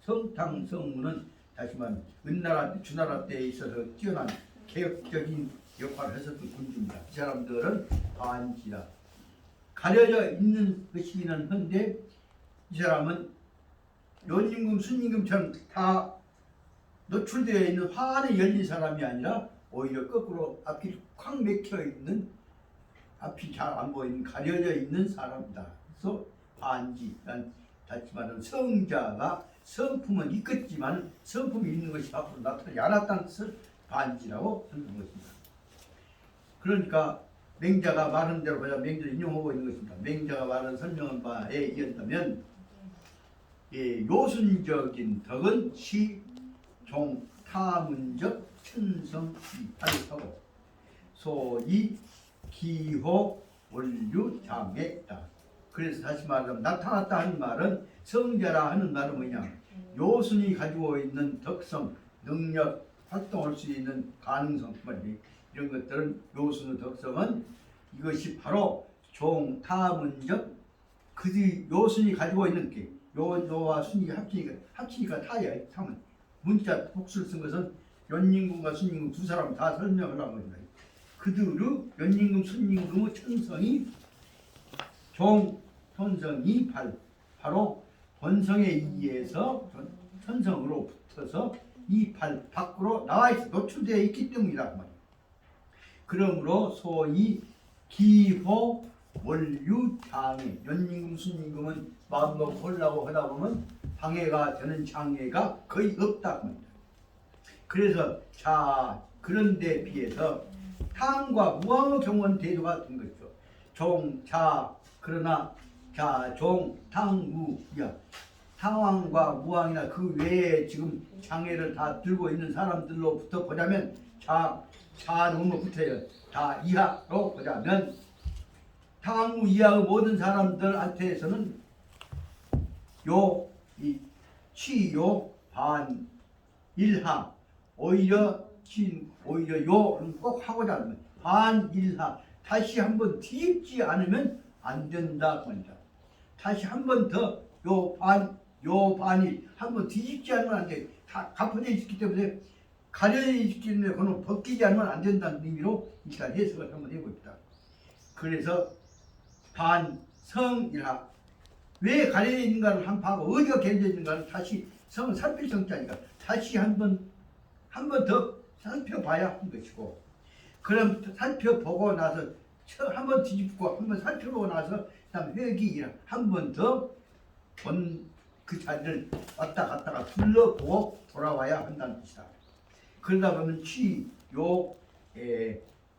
성탕 성무는 다시 말하면 은나라 주나라 때에 있어서 뛰어난 개혁적인 역할을 했었던 군주입니다. 이 사람들은 반지라 가려져 있는 것이기는 한데, 이 사람은 연임금 순임금처럼 다 노출되어 있는 화환에 열린 사람이 아니라 오히려 거꾸로 앞이 콱 맥혀 있는, 앞이 잘 안 보이는 가려져 있는 사람이다. 그래서 반지, 다시 말하면 성자가 성품은 있겠지만 성품이 있는 것이 앞으로 나타나지 않았다는 뜻을 반지라고 하는 것입니다. 그러니까 맹자가 말한 대로 보자, 맹자를 인용하고 있는 것입니다. 맹자가 말한 설명한 바에 의한다면 요순적인 덕은 시, 종, 타문적 천성이팔하고 소위 기호 원류 장애다. 그래서 다시 말하면 나타났다 하는 말은 성자라 하는 말은 뭐냐? 요순이 가지고 있는 덕성, 능력, 활동할 수 있는 가능성 말이 이런 것들은 요순의 덕성은 이것이 바로 종타문적 그 요순이 가지고 있는 게 요와 순이가 합치니까 타야 타면 문자 복수를 쓴 것은 연임금과 순임금 두 사람 다 설명을 한 겁니다. 그들의 연임금 순임금의 천성이 종천성이 바로 본성에 의해서 천성으로 붙어서 이 밖으로 나와 있어 노출되어 있기 때문이다. 그러므로 소위 기호 원류 장애 연임금 순임금은 마음 놓고 하려고 하다 보면 방해가 되는 장애가 거의 없다. 그래서 그런 데 비해서 탕과 무왕의 경우는 대조가 된 것이죠. 그러나 탕무야 탕왕과 무왕이나 그 외에 지금 장애를 다 들고 있는 사람들로부터 보자면 너무 붙어요. 다 이하로 보자면 탕무 이하의 모든 사람들한테서는 이 취요 반 일하 오히려 요는 꼭 하고자 하는 반일하 다시 한번 뒤집지 않으면 안 된다 합니다. 다시 한번 더 요 반일 한번 뒤집지 않으면 안 돼. 다 가포져 있기 때문에 가려져 있기 때문에 그거는 벗기지 않으면 안 된다는 의미로 일단 해석을 한번 해봅니다. 그래서 반성일하 왜 가려져 있는가를 한번 하고 어디가 가려져 있는가를 다시 성을 살필 성자니까 다시 한 번 더 살펴봐야 하는 것이고 그럼 살펴보고 나서 한 번 뒤집고 한 번 살펴보고 나서 그다음 회기이라 한 번 더 그 자리를 왔다 갔다가 둘러보고 돌아와야 한다는 것이다. 그러다 보면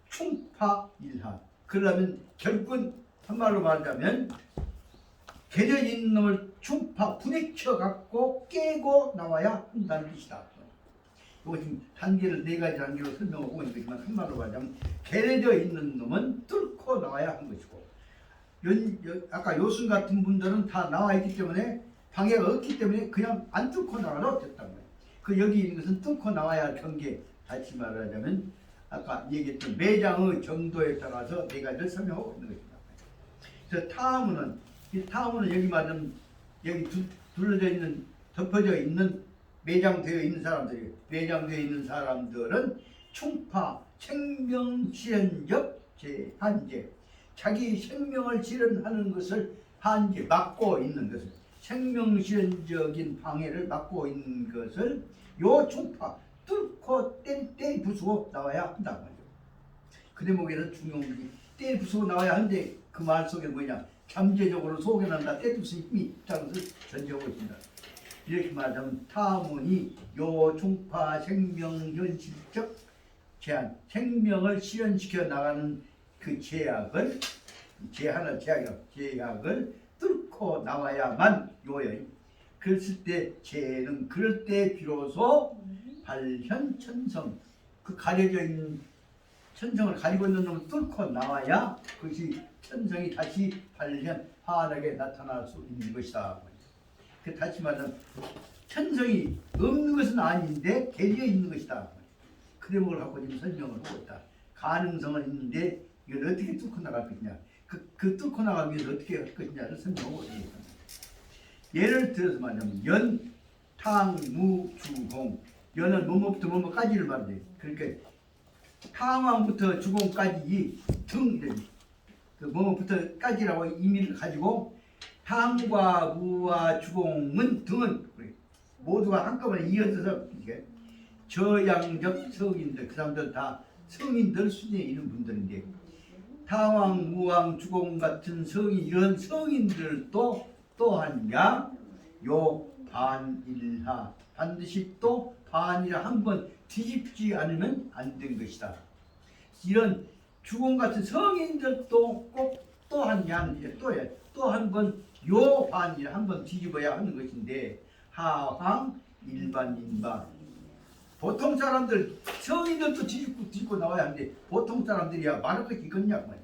충파일하 그러면 결국은 한말로 말하자면 개져 있는 놈을 부딪혀 갖고 깨고 나와야 한다는 뜻이다. 이거 지금 단계를 네 가지 단계로 설명하고 있는 거지만 한말로 말하자면 개려져 있는 놈은 뚫고 나와야 하는 것이고 아까 요순 같은 분들은 다 나와 있기 때문에 방해가 없기 때문에 그냥 안 뚫고 나와도 됐단 말이에요. 그 여기 있는 것은 뚫고 나와야 할 경계. 다시 말하자면 아까 얘기했던 매장의 정도에 따라서 네 가지를 설명하고 있는 것입니다. 그래서 타무는 여기 말하면 여기 둘러져 있는 덮어져 있는 매장되어 있는 사람들이 매장되어 있는 사람들은 충파 생명실현적 한제 자기 생명을 실현하는 것을 한제 막고 있는 것을 생명실현적인 방해를 막고 있는 것을 요 충파 뚫고 때리 부수고 나와야 한단 말이죠. 그 대목에서 중요한 것이 때리 부수고 나와야 하는데 그 말 속에 뭐냐 잠재적으로 속에는 때리 부수는 힘이 있다는 것을 전제하고 있습니다. 이렇게 말하자면 타문이 요 충파 생명현실적 제한 생명을 실현시켜 나가는 그 제약을 뚫고 나와야만 요예요. 그랬을 때 죄는 그럴 때 비로소 발현천성 그 가려져 있는 천성을 가리고 있는 놈을 뚫고 나와야 그것이 천성이 다시 환하게 나타날 수 있는 것이다. 그 다시 말하면 천성이 없는 것은 아닌데 개려 있는 것이다. 그 대목을 갖고 지금 설명을 하고 있다. 가능성은 있는데 이걸 어떻게 뚫고 나갈 것이냐 그 뚫고 나가기 위해서 어떻게 할 것이냐를 설명하고 있습니다. 예를 들어서 말하자면 연, 탕, 무, 주, 공 연은 뭐뭐부터 뭐뭐까지를 말해요. 그러니까 탕왕부터 주공까지 등 그 뭐뭐부터까지라고 의미를 가지고 탕과 무와 주공은 등은 모두가 한꺼번에 이어져서 저양적 성인들 그 사람들 다 성인들 수준에 있는 분들인데 탕왕, 무왕, 주공 같은 이런 성인들도 또한야 요 반일하 반드시 또 반이라 한번 뒤집지 않으면 안 된 것이다. 이런 주공 같은 성인들도 꼭 또한야 또 한 번 요 반이라 한번 뒤집어야 하는 것인데 하황 일반인바 보통 사람들 성인들도 뒤집고 나와야 하는데 보통 사람들이야 말할 것이 있겠냐 말이야.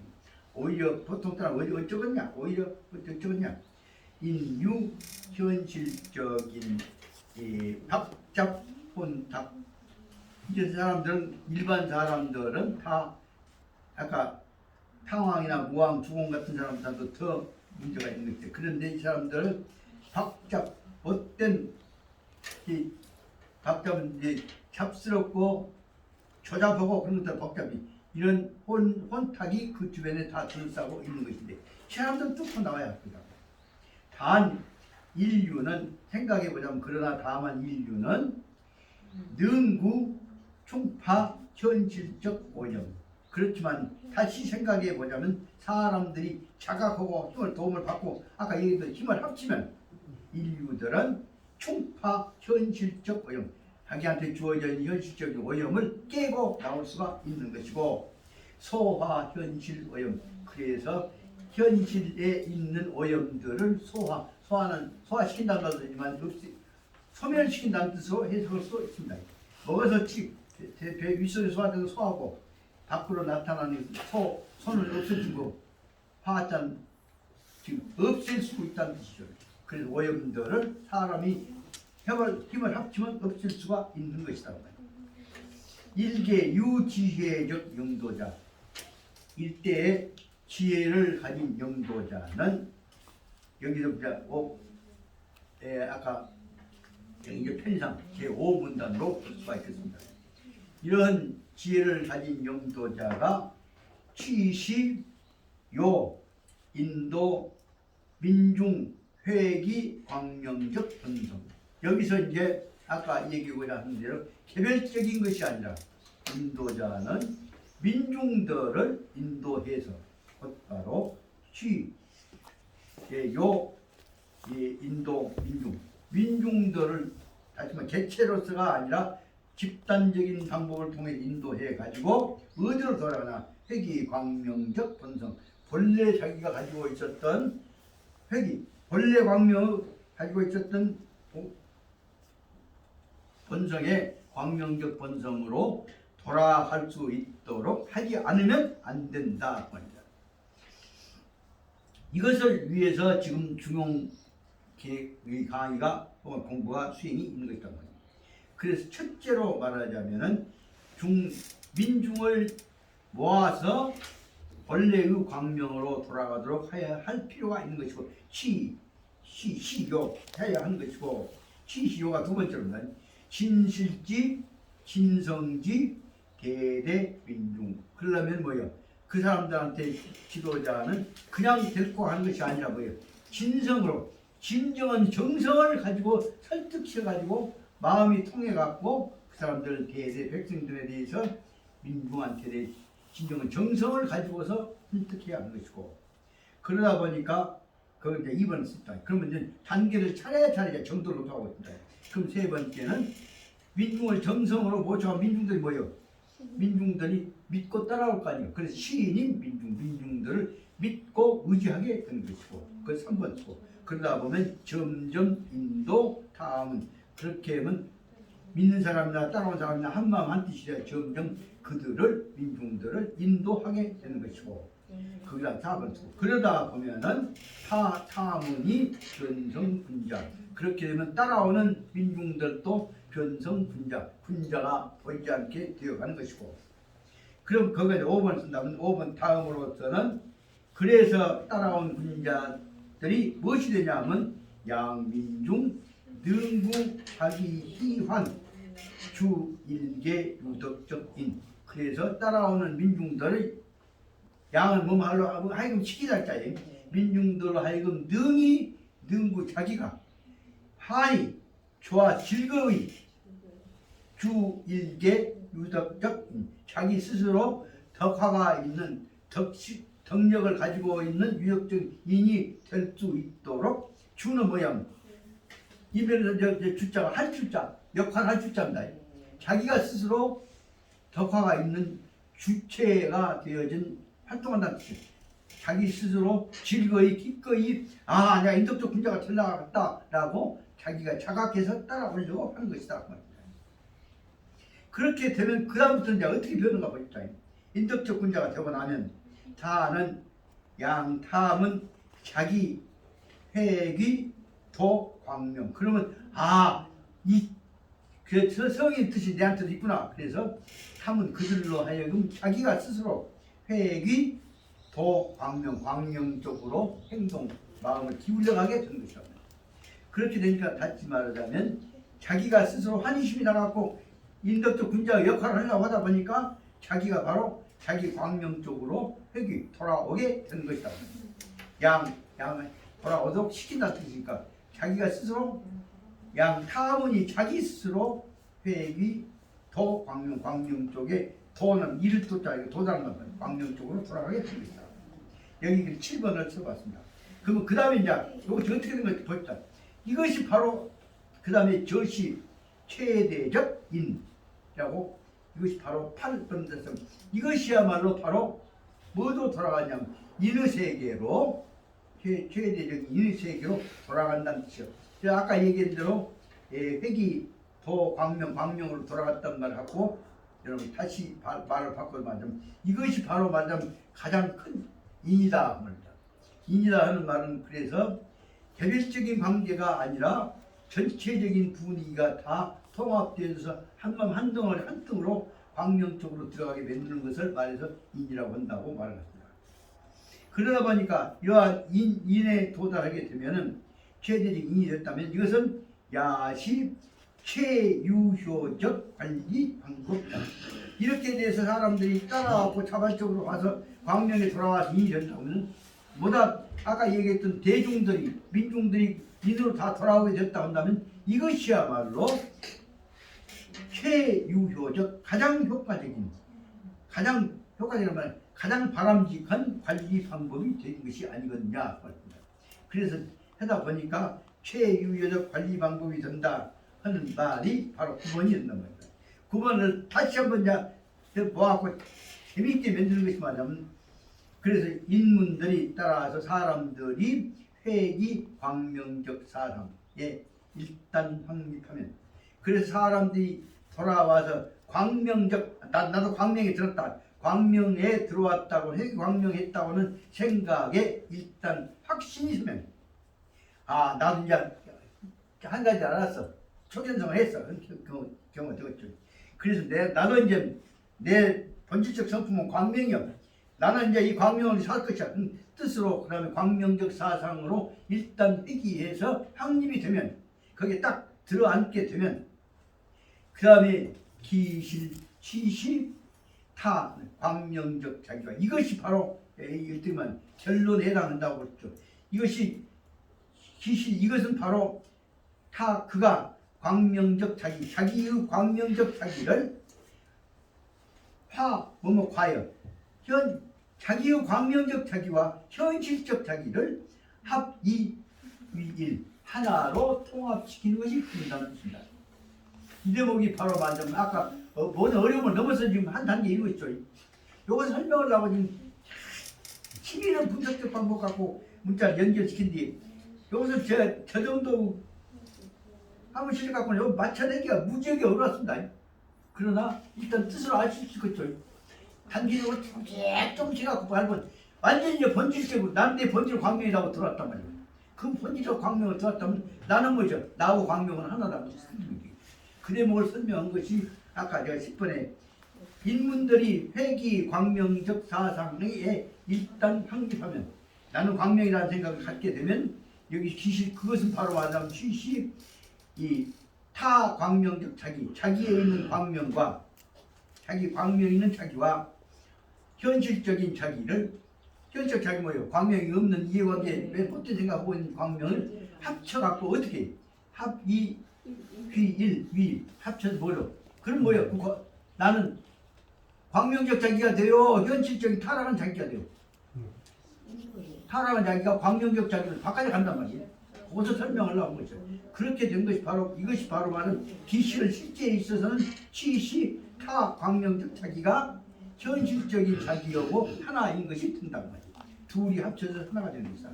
오히려 보통 사람 어쩌겠냐 오히려 어쩌겠냐 인유 현실적인 답잡본답 이제 사람들은 일반 사람들은 다 아까 탕왕이나 무왕, 주공 같은 사람들도 더 문제가 있는 거죠. 그런데 이 사람들은 복잡 못된 이 복잡은 이제 잡스럽고 조잡하고 그런 것들 복잡이 이런 혼탁이 그 주변에 다 둘러싸고 있는 것인데 사람들은 뚫고 나와야 합니다. 단 인류는 생각해보자면 그러나 다만 인류는 능구 충파 현실적 오염 그렇지만 다시 생각해보자면 사람들이 자각하고 힘을 도움을 받고 아까 얘기했던 힘을 합치면 인류들은 충파 현실적 오염 자기한테 주어져 있는 현실적인 오염을 깨고 나올 수가 있는 것이고 소화 현실 오염 그래서 현실에 있는 오염들을 소화시킨다는 뜻이지만 소멸시킨다는 뜻으로 해석할 수 있습니다. 먹어서 배 윗속에 소화돼서 소화하고 밖으로 나타나는 손을 없애주고 화자는 지금 없앨 수 있다는 뜻이죠. 그래서 오염들을 사람이 힘을 합치면 없앨 수가 있는 것이다. 일개 유지혜적 영도자 일대의 지혜를 가진 영도자는 여기서 아까 이제 편의상 제5문단으로 볼 수가 있겠습니다. 이런 지혜를 가진 영도자가 취시 요 인도 민중 회기 광명적 본성 여기서 이제 아까 얘기하고자 하는 대로 개별적인 것이 아니라 인도자는 민중들을 인도해서 곧바로 인도 민중들을 다시 말해 개체로서가 아니라 집단적인 방법을 통해 인도해 가지고 어디로 돌아가나 회기 광명적 본성 본래 자기가 가지고 있었던 회기 본래 광명을 가지고 있었던 본성의 광명적 본성으로 돌아갈 수 있도록 하지 않으면 안 된다 말이다. 이것을 위해서 지금 중용 강의가 공부가 수행이 있는 것이다 말이다. 그래서 첫째로 말하자면은 민중을 모아서 본래의 광명으로 돌아가도록 해야 할 필요가 있는 것이고 시요 해야 하는 것이고 시요가 두 번째로는 진실지 진성지 대대민중 그러려면 뭐예요? 그 사람들한테 지도자는 그냥 데리고 가는 것이 아니라 뭐예요? 진성으로 진정한 정성을 가지고 설득해 가지고 마음이 통해 갖고 그 사람들 대대 백성들에 대해서 민중한테 진정한 정성을 가지고서 설득해야 하는 것이고 그러다 보니까 그 이제 2번 썼다. 그러면 이제 단계를 차례차례 정도를 높아가고 있습니다. 그럼 세 번째는 민중을 정성으로 모셔 민중들이 뭐예요? 민중들이 믿고 따라올 거 아니에요. 그래서 시인인 민중들을 믿고 의지하게 되는 것이고 그 3번이고 그러다 보면 점점 인도 다음은 그렇게 하면 믿는 사람이나 따라온 사람이나 한마음 한뜻이라 점점 그들을 민중들을 인도하게 되는 것이고 거기다 4번이고 그러다 보면은 타문이 변성분자 그렇게 되면 따라오는 민중들도 변성분자가 보이지 않게 되어가는 것이고 그럼 거기에 5번 쓴다면 5번 다음으로서는 그래서 따라온 분자들이 무엇이 되냐면 양민중 능구 자기희환 주일계 유덕적인 그래서 따라오는 민중들의 양을 뭐말로 하여금 시키다 했잖아요. 민중들로 하여금 능구 자기가 하이 좋아 즐거이 주일계 유덕적 자기 스스로 덕화가 있는 덕력을 가지고 있는 유덕적 인이 될 수 있도록 주는 모양 이면에서 주자가 할 주자 역할할 주자입니다. 자기가 스스로 덕화가 있는 주체가 되어진 활동한다는 뜻이에요. 자기 스스로 즐거이 기꺼이 내가 인덕적 분자가 잘 나갔다라고 자기가 자각해서 따라오려고 하는 것이다. 그렇게 되면 그 다음부터 이제 어떻게 변화가 보입니다. 인덕적 군자가 되고 나면 타는 양탐은 자기 회귀 도 광명. 그러면 그 성의 뜻이 내한테도 있구나. 그래서 탐은 그들로 하여금 자기가 스스로 회귀 도 광명, 광명 쪽으로 행동 마음을 기울여가게 된 것이다. 그렇게 되니까 다시 말하자면 자기가 스스로 환희심이 나갖고 인덕적 군자 역할을 하려고 하다 보니까 자기가 바로 자기 광명 쪽으로 회귀 돌아오게 된 것이다. 양을 돌아오도록 시킨다 뜻이니까 자기가 스스로 타문이 자기 스스로 회귀 도 광명 쪽에 도는 이를 도자고 도달하는 것 광명 쪽으로 돌아가게 된 것이다. 여기 7번을 써봤습니다. 그러면 그 다음에 이제 이것이 어떻게 된 건지 봅시다. 이것이 바로 그 다음에 저시 최대적 인이라고 이것이 바로 8번 됐습 이것이야말로 바로 뭐로 돌아가냐면 인의 세계로 최대적 인의 세계로 돌아간다는 뜻이요. 제가 아까 얘기한 대로 회기 도 광명으로 돌아갔단 말을 하고 여러분 다시 말을 바꿔서 말하자면 이것이 바로 말하자면 가장 큰 인이다 말입니다. 인이다 하는 말은 그래서 개별적인 관계가 아니라 전체적인 분위기가 다 통합되어서 한마음 한덩어리 한 등으로 광명 쪽으로 들어가게 만드는 것을 말해서 인이라고 한다고 말했습니다. 그러다 보니까 이러한 인에 도달하게 되면은 최대적 인이 됐다면 이것은 야시 최유효적 관리 방법이다. 이렇게 돼서 사람들이 따라와서 자발적으로 와서 광명에 돌아와서 인이 됐다면 뭐다 아까 얘기했던 대중들이 민중들이 인으로 다 돌아오게 됐다 한다면 이것이야말로 최유효적 가장 효과적인 말 가장 바람직한 관리 방법이 된 것이 아니겠냐 말입니다. 그래서 하다 보니까 최유효적 관리 방법이 된다 하는 말이 바로 9번이었단 말입니다. 9번을 다시 한번 이제 보아갖고 재미있게 만드는 것이 말하자면 그래서 인문들이 따라서 사람들이 회기 광명적 사상에 일단 확립하면 그래서 사람들이 돌아와서 광명적 나도 광명에 들었다 광명에 들어왔다고 회기 광명했다고는 생각에 일단 확신이 서면 나도 이제 한 가지 알았어 초견성을 했어 경험이 되겠죠. 그래서 나도 이제 내 본질적 성품은 광명이야. 나는 이제 이 광명을 살 것이야. 뜻으로 그 다음에 광명적 사상으로 일단 회귀해서 확립이 되면 거기에 딱 들어앉게 되면 그 다음에 기실, 취실, 타, 광명적 자기가 이것이 바로 일등만 결론에 해당한다고 그랬죠. 이것이 기실 이것은 바로 그가 광명적 자기의 광명적 자기를 과연 자기의 광명적 자기와 현실적 자기를 합이위일 하나로 통합시키는 것이 분단을 줍니다. 이 대목이 바로 말하자면 아까 모든 어려움을 넘어서 지금 한 단계 이루고 있죠. 이것을 설명을 하고 지금 12년 분석적 방법 갖고 문자를 연결시킨 뒤에 이것을 저 정도 한번 실력 갖고는 맞춰내기가 무지하게 어려웠습니다. 그러나 일단 뜻을 알 수 있겠죠. 단기적으로 조금씩 갖고 알면 완전히 이제 본질적으로 나는 내 본질 광명이라고 들어왔단 말이에요. 그 본질적 광명을 들어왔다면 나는 뭐죠? 나하고 광명은 하나라고 그 대목을 설명한 것이 아까 제가 10번에 인문들이 회기 광명적 사상에 일단 확립하면 나는 광명이라는 생각을 갖게 되면 여기 기실 그것은 바로 말하자면 취시 이 타 광명적 자기에 있는 광명과 자기 광명이 있는 자기와 현실적인 자기를 현실적 자기 뭐예요? 광명이 없는 이해관계 왜 어떤 생각하고 있는 광명을 합쳐갖고 어떻게 휘일 합쳐서 뭐요? 그럼 뭐예요? 나는 광명적 자기가 돼요? 현실적인 타락한 자기가 돼요? 타락한 자기가 광명적 자기를 바깥에 간단 말이에요. 그것을 설명을 하고 있어요. 그렇게 된 것이 바로 이것이 바로 말은 기실을 실제에 있어서는 취시 타 광명적 자기가 현실적인 자기하고 하나인 것이 된단 말이에요. 둘이 합쳐서 하나가 되는 것이다.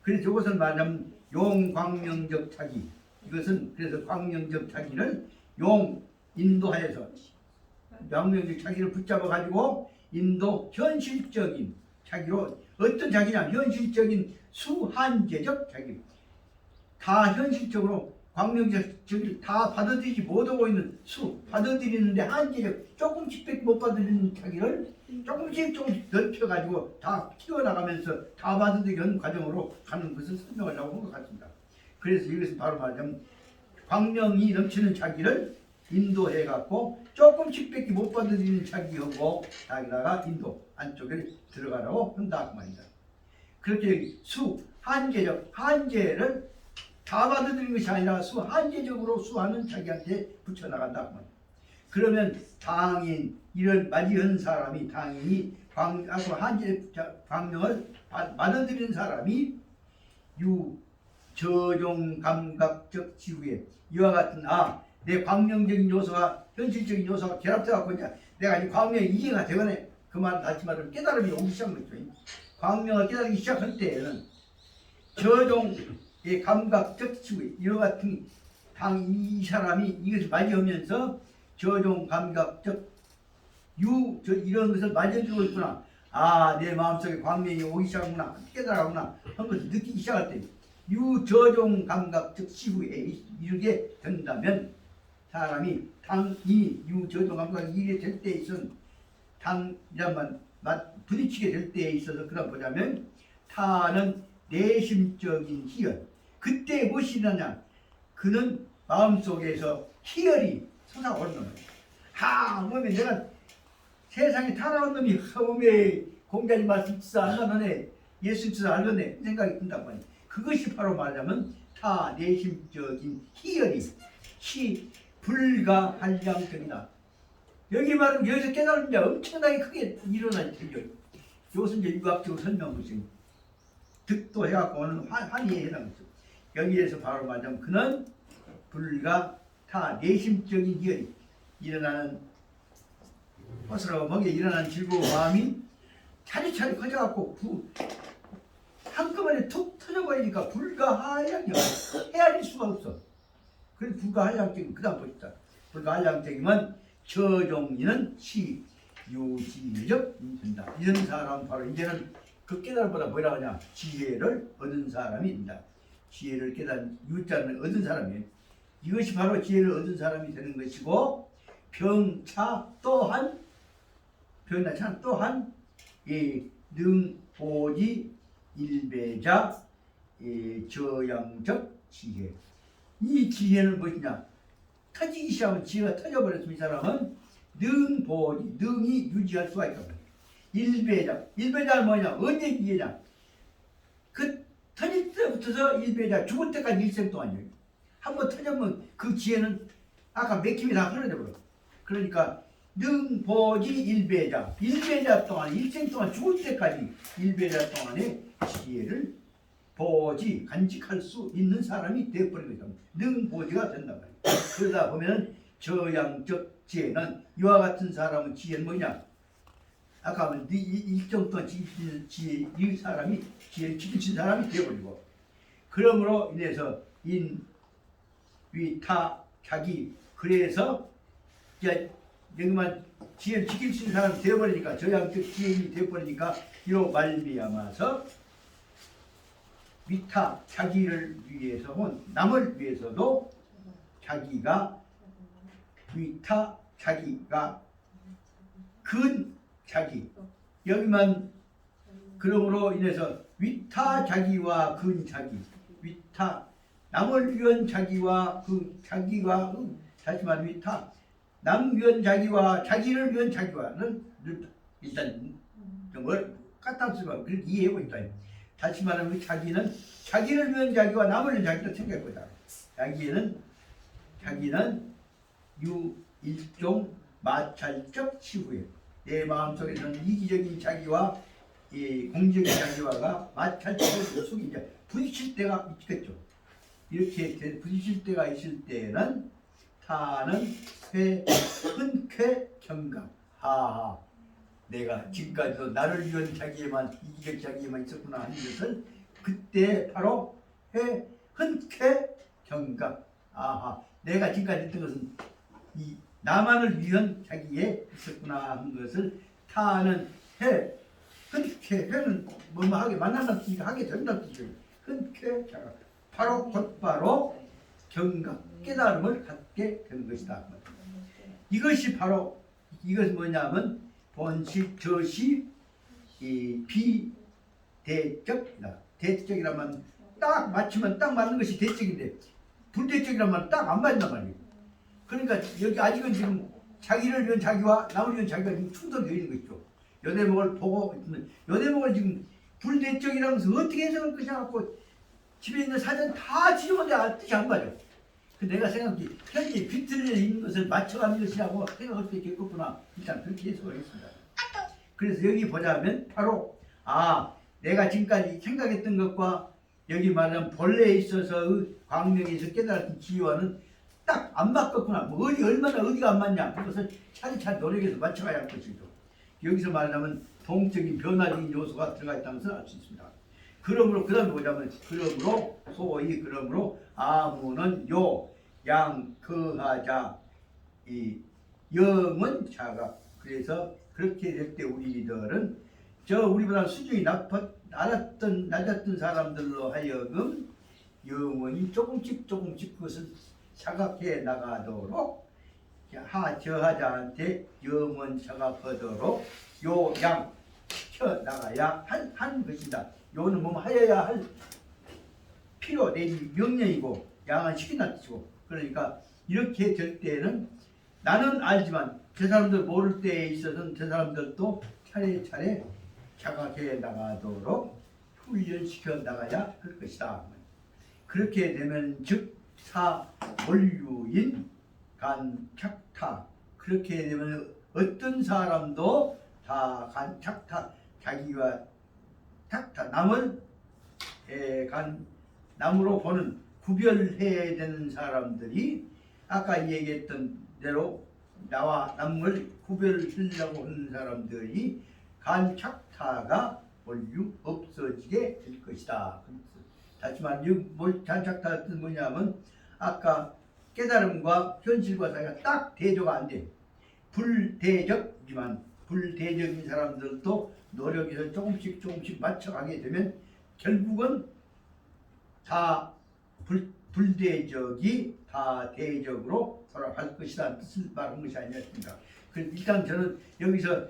그래서 이것을 말하면 용광명적 자기 이것은 그래서 광명적 자기를 용 인도하여서 광명적 자기를 붙잡아 가지고 인도 현실적인 자기로 어떤 자기냐 현실적인 수한계적 자기 다 현실적으로 광명적 자기를 다 받아들이지 못하고 있는 받아들이는데 한계적 조금씩밖에 못 받아들이는 자기를 조금씩 넓혀가지고 다 키워나가면서 다 받아들이게 하는 과정으로 가는 것을 설명하려고 한 것 같습니다. 그래서 이것은 바로 말하자면 광명이 넘치는 자기를 인도해갖고 조금씩밖에 못 받아들이는 자기하고 자기가 인도 안쪽에 들어가라고 한다 그 말이다. 그렇게 한계적 한계를 다 받아들이는 것이 아니라 한계적으로 수하는 자기한테 붙여나간다 그 말이다. 그러면 당인 이런 맞이하는 사람이 당인이 광명을 받아들이는 사람이 저종 감각적 지구에 이와 같은 내 광명적인 요소와 현실적인 요소가 결합돼갖고 이제 내가 이 광명에 이해가 되거네. 그 말 다시 말하면 깨달음이 오기 시작한 거죠. 광명을 깨달기 시작할 때에는 저종의 감각적 지구에 이와 같은 이 사람이 이것을 맞이하면서 저종 감각적 이런 것을 맞이해주고 있구나. 내 마음속에 광명이 오기 시작하구나. 깨달아구나. 한 것을 느끼기 시작할 때 저종 감각적 시후에 이르게 된다면 사람이 이 저종 감각이 이르게 될 때에 있어서 이란만 부딪히게 될 때에 있어서 그럼 보자면 타는 내심적인 희열. 그때 무엇이 일어나냐? 그는 마음속에서 희열이 솟아오르는 거예요. 몸에 내가 세상에 타나온 놈이 몸에 공자님 말씀 진짜 알만하네. 예수 진짜 알겠네. 생각이 든단 말이에요. 그것이 바로 말하자면 타 내심적인 희열이 불가한량적이다. 여기 말은 여기서 깨달은 게 엄청나게 크게 일어날 테죠. 이것은 이제 유학적으로 설명한 것이 득도 해갖고 오는 환희에 해당하죠. 여기에서 바로 말하자면 그는 타 내심적인 희열이 일어나는 허스러움하게 일어나는 즐거운 마음이 차례차례 커져갖고 한꺼번에 툭 터져버리니까 불가한량이야. 헤아릴 수가 없어. 그래서 불가한량적인 그 다음 보십시다. 불가한량적이면 저종이는 유지적 된다. 이런 사람 바로 이제는 그 깨달음보다 뭐라 하냐 지혜를 얻은 사람입니다. 지혜를 깨달은 유자는 얻은 사람이에요. 이것이 바로 지혜를 얻은 사람이 되는 것이고 병차 또한 능보지 일배자 저양적 지혜. 이 지혜는 무엇이냐? 터지기 시작하면 지혜가 터져버렸으면 이 사람은 능보지 능이 유지할 수가 있다. 일배자는 뭐냐? 언제 이해냐? 그 터질 때부터서 일배자 죽을 때까지 일생 동안이에요. 한번 터지면 그 지혜는 아까 맥힘이 다 흐려져 버려. 그러니까 능보지 일배자 동안 일생 동안 죽을 때까지 일배자 동안의 지혜를 보지 간직할 수 있는 사람이 되어버리는 거죠. 능보지가 된단 말이에요. 그러다 보면 저양적 지혜는 이와 같은 사람은 지혜는 뭐냐? 아까 하면 일정 동안 이 사람이 지혜를 지키신 사람이 되어버리고 그러므로 인해서 위타 자기 그래서 여기만 지혜를 지킬 수 있는 사람이 되어버리니까 저양적 지혜인이 되어버리니까 이로 말미암아서 위타 자기를 위해서 혹은 남을 위해서도 위타 자기가 근 자기 여기만 그러므로 인해서 위타 자기와 근 자기 위타 남을 위한 자기와 그 자기가 다시 말하면 위타 남 위한 자기와 자기를 위한 자기와는 일단 뭘 갖다 쓰고 그렇게 이해해보니까 다시 말하면 자기는 자기를 위한 자기와 남을 위한 자기도 생각해보자. 자기는 일종 마찰적 치부예요. 내 마음속에서는 이기적인 자기와 공적인 자기와가 마찰적으로 속이 이제 부딪힐 때가 있겠죠. 이렇게 부딪힐 때가 있을 때는 타는 흔쾌 경감. 내가 지금까지도 나를 위한 자기에만 이기적 자기에만 있었구나 하는 것을 그때 바로 흔쾌 경감. 내가 지금까지 했던 것은 나만을 위한 자기에 있었구나 하는 것을 타는 해. 흔쾌 해는 뭐하게 만난다는 뜻이고 하게 된다는 뜻이에요. 흔쾌 자가 바로 곧바로 경각 깨달음을 갖게 되는 것이다. 이것이 바로 이것은 뭐냐면 본식 저시 이 비대적이다. 대적이라면 딱 맞추면 딱 맞는 것이 대적인데 불대적이라면 딱 안 맞는단 말이에요. 그러니까 여기 아직은 지금 자기를 위한 자기와 남을 위한 자기가 지금 충돌되어 있는 것이죠. 여대목을 보고 있는 여대목을 지금 불대적이라면서 어떻게 해석을 끝나갖고 집에 있는 사전 다 지우는데 뜻이 안 맞아. 그 내가 생각해 현재 비틀에 있는 것을 맞춰가는 것이라고 생각할 수 있겠구나. 일단 그렇게 해석을 했습니다. 그래서 여기 보자면 바로 내가 지금까지 생각했던 것과 여기 말하면 본래에 있어서의 광명에서 깨달은 지혜와는 딱 안 맞겠구나. 뭐 얼마나 어디가 안 맞냐. 그것을 차례차례 노력해서 맞춰가야 할 것이죠. 여기서 말하자면 동적인 변화적인 요소가 들어가 있다는 것을 알 수 있습니다. 그러므로 그 다음에 보자면 그러므로 아무는 양 거하자 이 영은 자가. 그래서 그렇게 될 때 우리들은 우리보다 수준이 낮았던 사람들로 하여금 영원히 조금씩 그것을 자각해 나가도록 저하자한테 영원 자각하도록 양 시켜 나가야 한 것이다. 요는 뭐 하여야 할 필요 내지 명령이고 양은 시킨다는 뜻이고, 그러니까 이렇게 될 때는 나는 알지만 저 사람들 모를 때에 있어서는 저 사람들도 차례차례 자각해 나가도록 훈련시켜 나가야 할 것이다. 그렇게 되면 즉 사원류인 간착타. 그렇게 되면 어떤 사람도 다 간착타, 자기와 탁타 남으로 보는 구별해야 되는 사람들이 아까 얘기했던 대로 나와 남을 구별하려고 하는 사람들이 간착타가 원류 없어지게 될 것이다. 다시 말해 간착타가 뜻은 뭐냐면 아까 깨달음과 현실과 사이가 딱 대조가 안 돼. 불대적이지만 불대적인 사람들도 노력해서 조금씩 맞춰가게 되면 결국은 다 불대적이 다 대적으로 돌아갈 것이라는 뜻을 말한 것이 아니었습니까? 일단 저는 여기서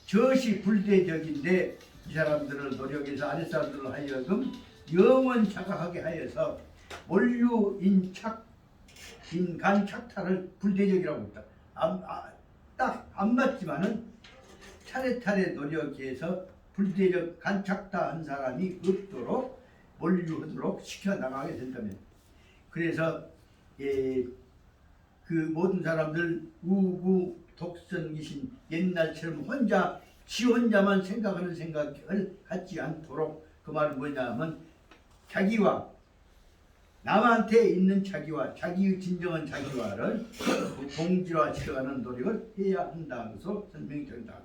저시 불대적인데 이 사람들을 노력해서 아랫사람들로 하여금 영원 자각하게 하여서 인간 착타를 불대적이라고 했다. 딱 안 맞지만은 차례차례 노력해서 불대적 간착다한 사람이 없도록 원류하도록 시켜나가게 된다면, 그래서 그 모든 사람들 우구 독선기신 옛날처럼 지 혼자만 생각하는 생각을 갖지 않도록, 그 말은 뭐냐면 자기와 남한테 있는 자기와 자기의 진정한 자기와를 동질화시켜가는 노력을 해야 한다면서 설명이 된다.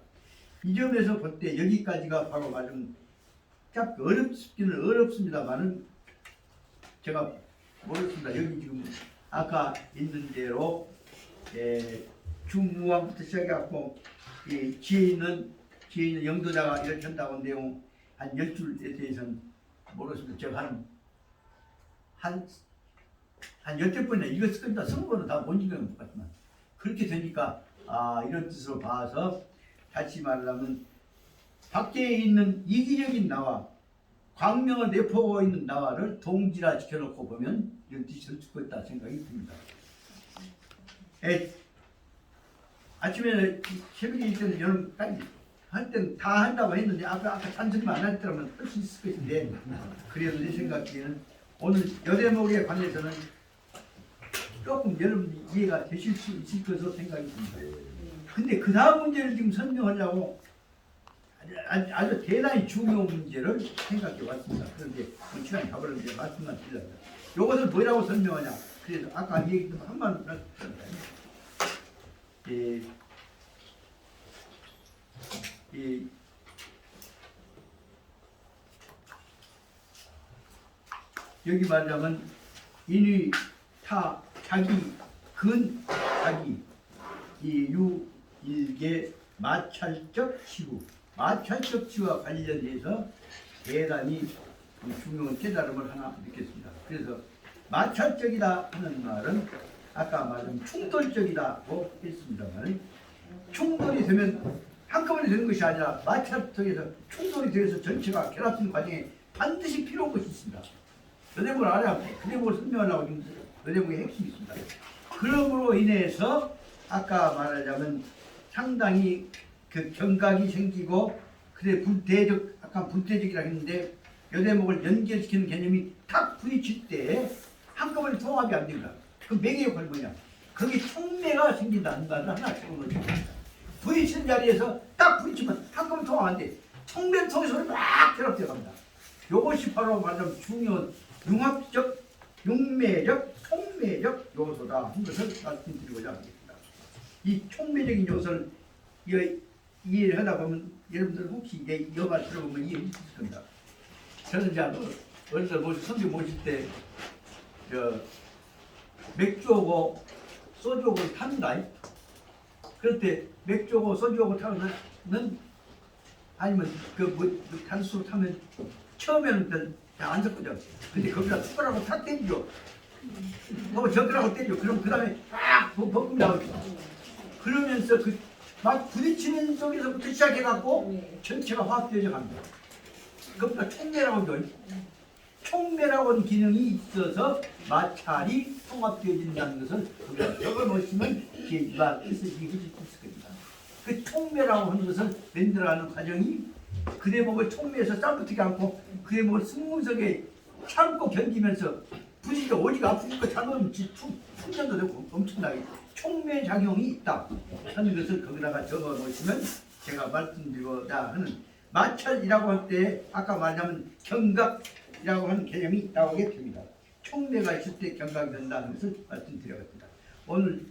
이 점에서 볼 때 여기까지가 바로 맞은 딱 어렵기는 어렵습니다만은 제가 모르겠습니다. 여기 지금 아까 있는 대로 중무왕부터 시작해갖고 지혜 있는 영도자가 이렇게 한다고 내용 한 10줄에 대해서는 모르겠습니다. 제가 한 10번이나 이거 쓰니까 성거는 다 못 읽는 것 같지만 그렇게 되니까 이런 뜻으로 봐서 다시 말하면 밖에 있는 이기적인 나와 광명을 내포하고 있는 나와를 동질화 시켜놓고 보면 이런 뜻이 될 수 있다 생각이 듭니다. 아침에 새벽에 있을 때는 여러분까지 할 때는 다 한다고 했는데 아까 찬성만 안 할 때라면 할 수 있을 것인데, 그래도 내 생각에는 오늘 여대목에 관해서는 조금 여러분 이해가 되실 수 있을 것으로 생각이 듭니다. 근데 그 다음 문제를 지금 설명하려고 아주 대단히 중요한 문제를 생각해 왔습니다. 그런데 시간이 가버렸는데 말씀만 드리려고. 이것을 뭐라고 설명하냐. 그래서 아까 얘기했던 한마디로 말씀드립니다. 여기 말하자면 인의 타 자기 근 자기 제6일개 마찰적 치유, 마찰적 치유와 관련해서 대단히 중요한 깨달음을 하나 느꼈습니다. 그래서 마찰적이다 하는 말은 아까 말한 충돌적이다고 했습니다만, 충돌이 되면 한꺼번에 되는 것이 아니라 마찰적에서 충돌이 되어서 전체가 결합되는 과정에 반드시 필요한 것이 있습니다. 그 대목을 알아야 그 대목을 설명하려고 지금 그 대목의 핵심이 있습니다. 그러므로 인해서 아까 말하자면 상당히 그 경각이 생기고, 그래 불대적, 아까 불대적이라 했는데 이 대목을 연결시키는 개념이 탁 부딪힐 때 한꺼번에 통합이 안 됩니다. 그 매개 역할이 뭐냐? 거기 총매가 생긴다는 말을 하나 적어놓으시면 됩니다. 부딪히는 자리에서 딱 부딪히면 한꺼번에 통합 안 돼. 총매를 통해서 막 결합되어 갑니다. 이것이 바로 말하자면 중요한 융합적, 융매적, 총매적 요소다 하는 것을 말씀드리고자 하겠습니다. 이 총매적인 요소를 이해를 하다 보면 여러분들 혹시 이 말 들어보면 이해해 주실 겁니다. 저는 이제 어렸을 때 선교 모실 때 맥주하고 소주하고 탑니다. 그럴 때 맥주하고 소주하고 타면 아니면 단수 타면 처음에는 안 섞어져. 근데 거기다 숟가락으로 탁 떼죠. 젓가락으로 떼죠. 그럼 그 다음에 막 볶음 나오죠. 그러면서 막 부딪히는 쪽에서부터 시작해갖고 전체가 화합되어져 갑니다. 그것보다 총매라고 하죠. 총매라고 하는 기능이 있어서 마찰이 통합되어진다는 것을 우리가 적어놓으시면 기회가 있으실 겁니다. 그 총매라고 하는 것을 만들어가는 과정이 그 대목을 총매에서 쌀붙이지 않고 그 대목을 승무석에 참고 견디면서 부딪혀 어디가 아프니까 잘못하면 충전도 되고 엄청나게 총매 작용이 있다 하는 것을 거기다가 적어놓으시면 제가 말씀드리고자 하는, 마찰이라고 할 때 아까 말하자면 경각이라고 하는 개념이 있다고 하게 됩니다. 총매가 있을 때 경각이 된다는 것을 말씀드렸습니다. 오늘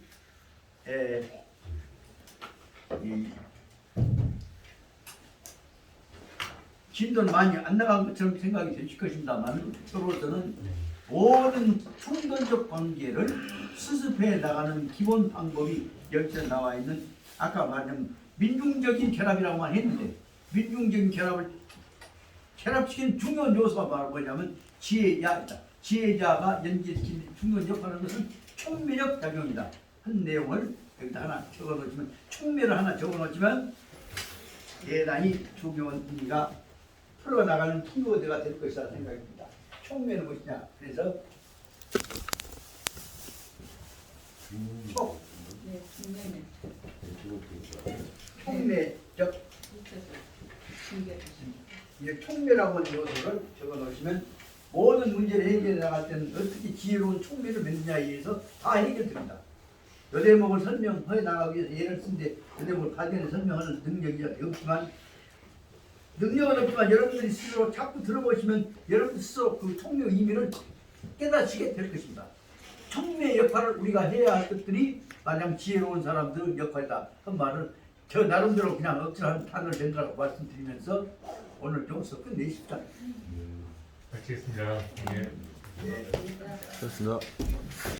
진도는 많이 안 나간 것처럼 생각이 되실 것입니다만, 저로서는 모든 충돌적 관계를 수습해 나가는 기본 방법이 여기서 나와 있는, 아까 말한 민중적인 결합이라고만 했는데, 민중적인 결합을 결합시키는 중요한 요소가 바로 뭐냐면 지혜자이다. 지혜자가 연결시키는 중요한 역할을 하는 것은 총매적 작용이다 한 내용을 여기다 하나 적어놓으시면, 총매를 하나 적어놓으시면 대단히 중요한 의미가 풀어나가는 키워드가 될 것이라 생각입니다. 총매는 무엇이냐? 그래서 총매적, 이제 총매라고 하는 요소를 적어놓으시면 모든 문제를 해결해 나갈 때는 어떻게 지혜로운 총매를 맺느냐에 의해서 다 해결됩니다. 이 대목을 설명해 나가기 위해서 예를 쓴데 이 대목을 가정에 설명하는 능력이 없지만, 여러분들이 스스로 자꾸 들어보시면 여러분 스스로 그 총매 의미를 깨닫시게 될 것입니다. 총매 역할을 우리가 해야 할 것들이 마냥 지혜로운 사람들 역할이다 한 말을 저 나름대로 그냥 억지로 한 단어를 낸다고 말씀드리면서 오늘 여기서 끝내십시다. 마치겠습니다. 예. 좋습니다.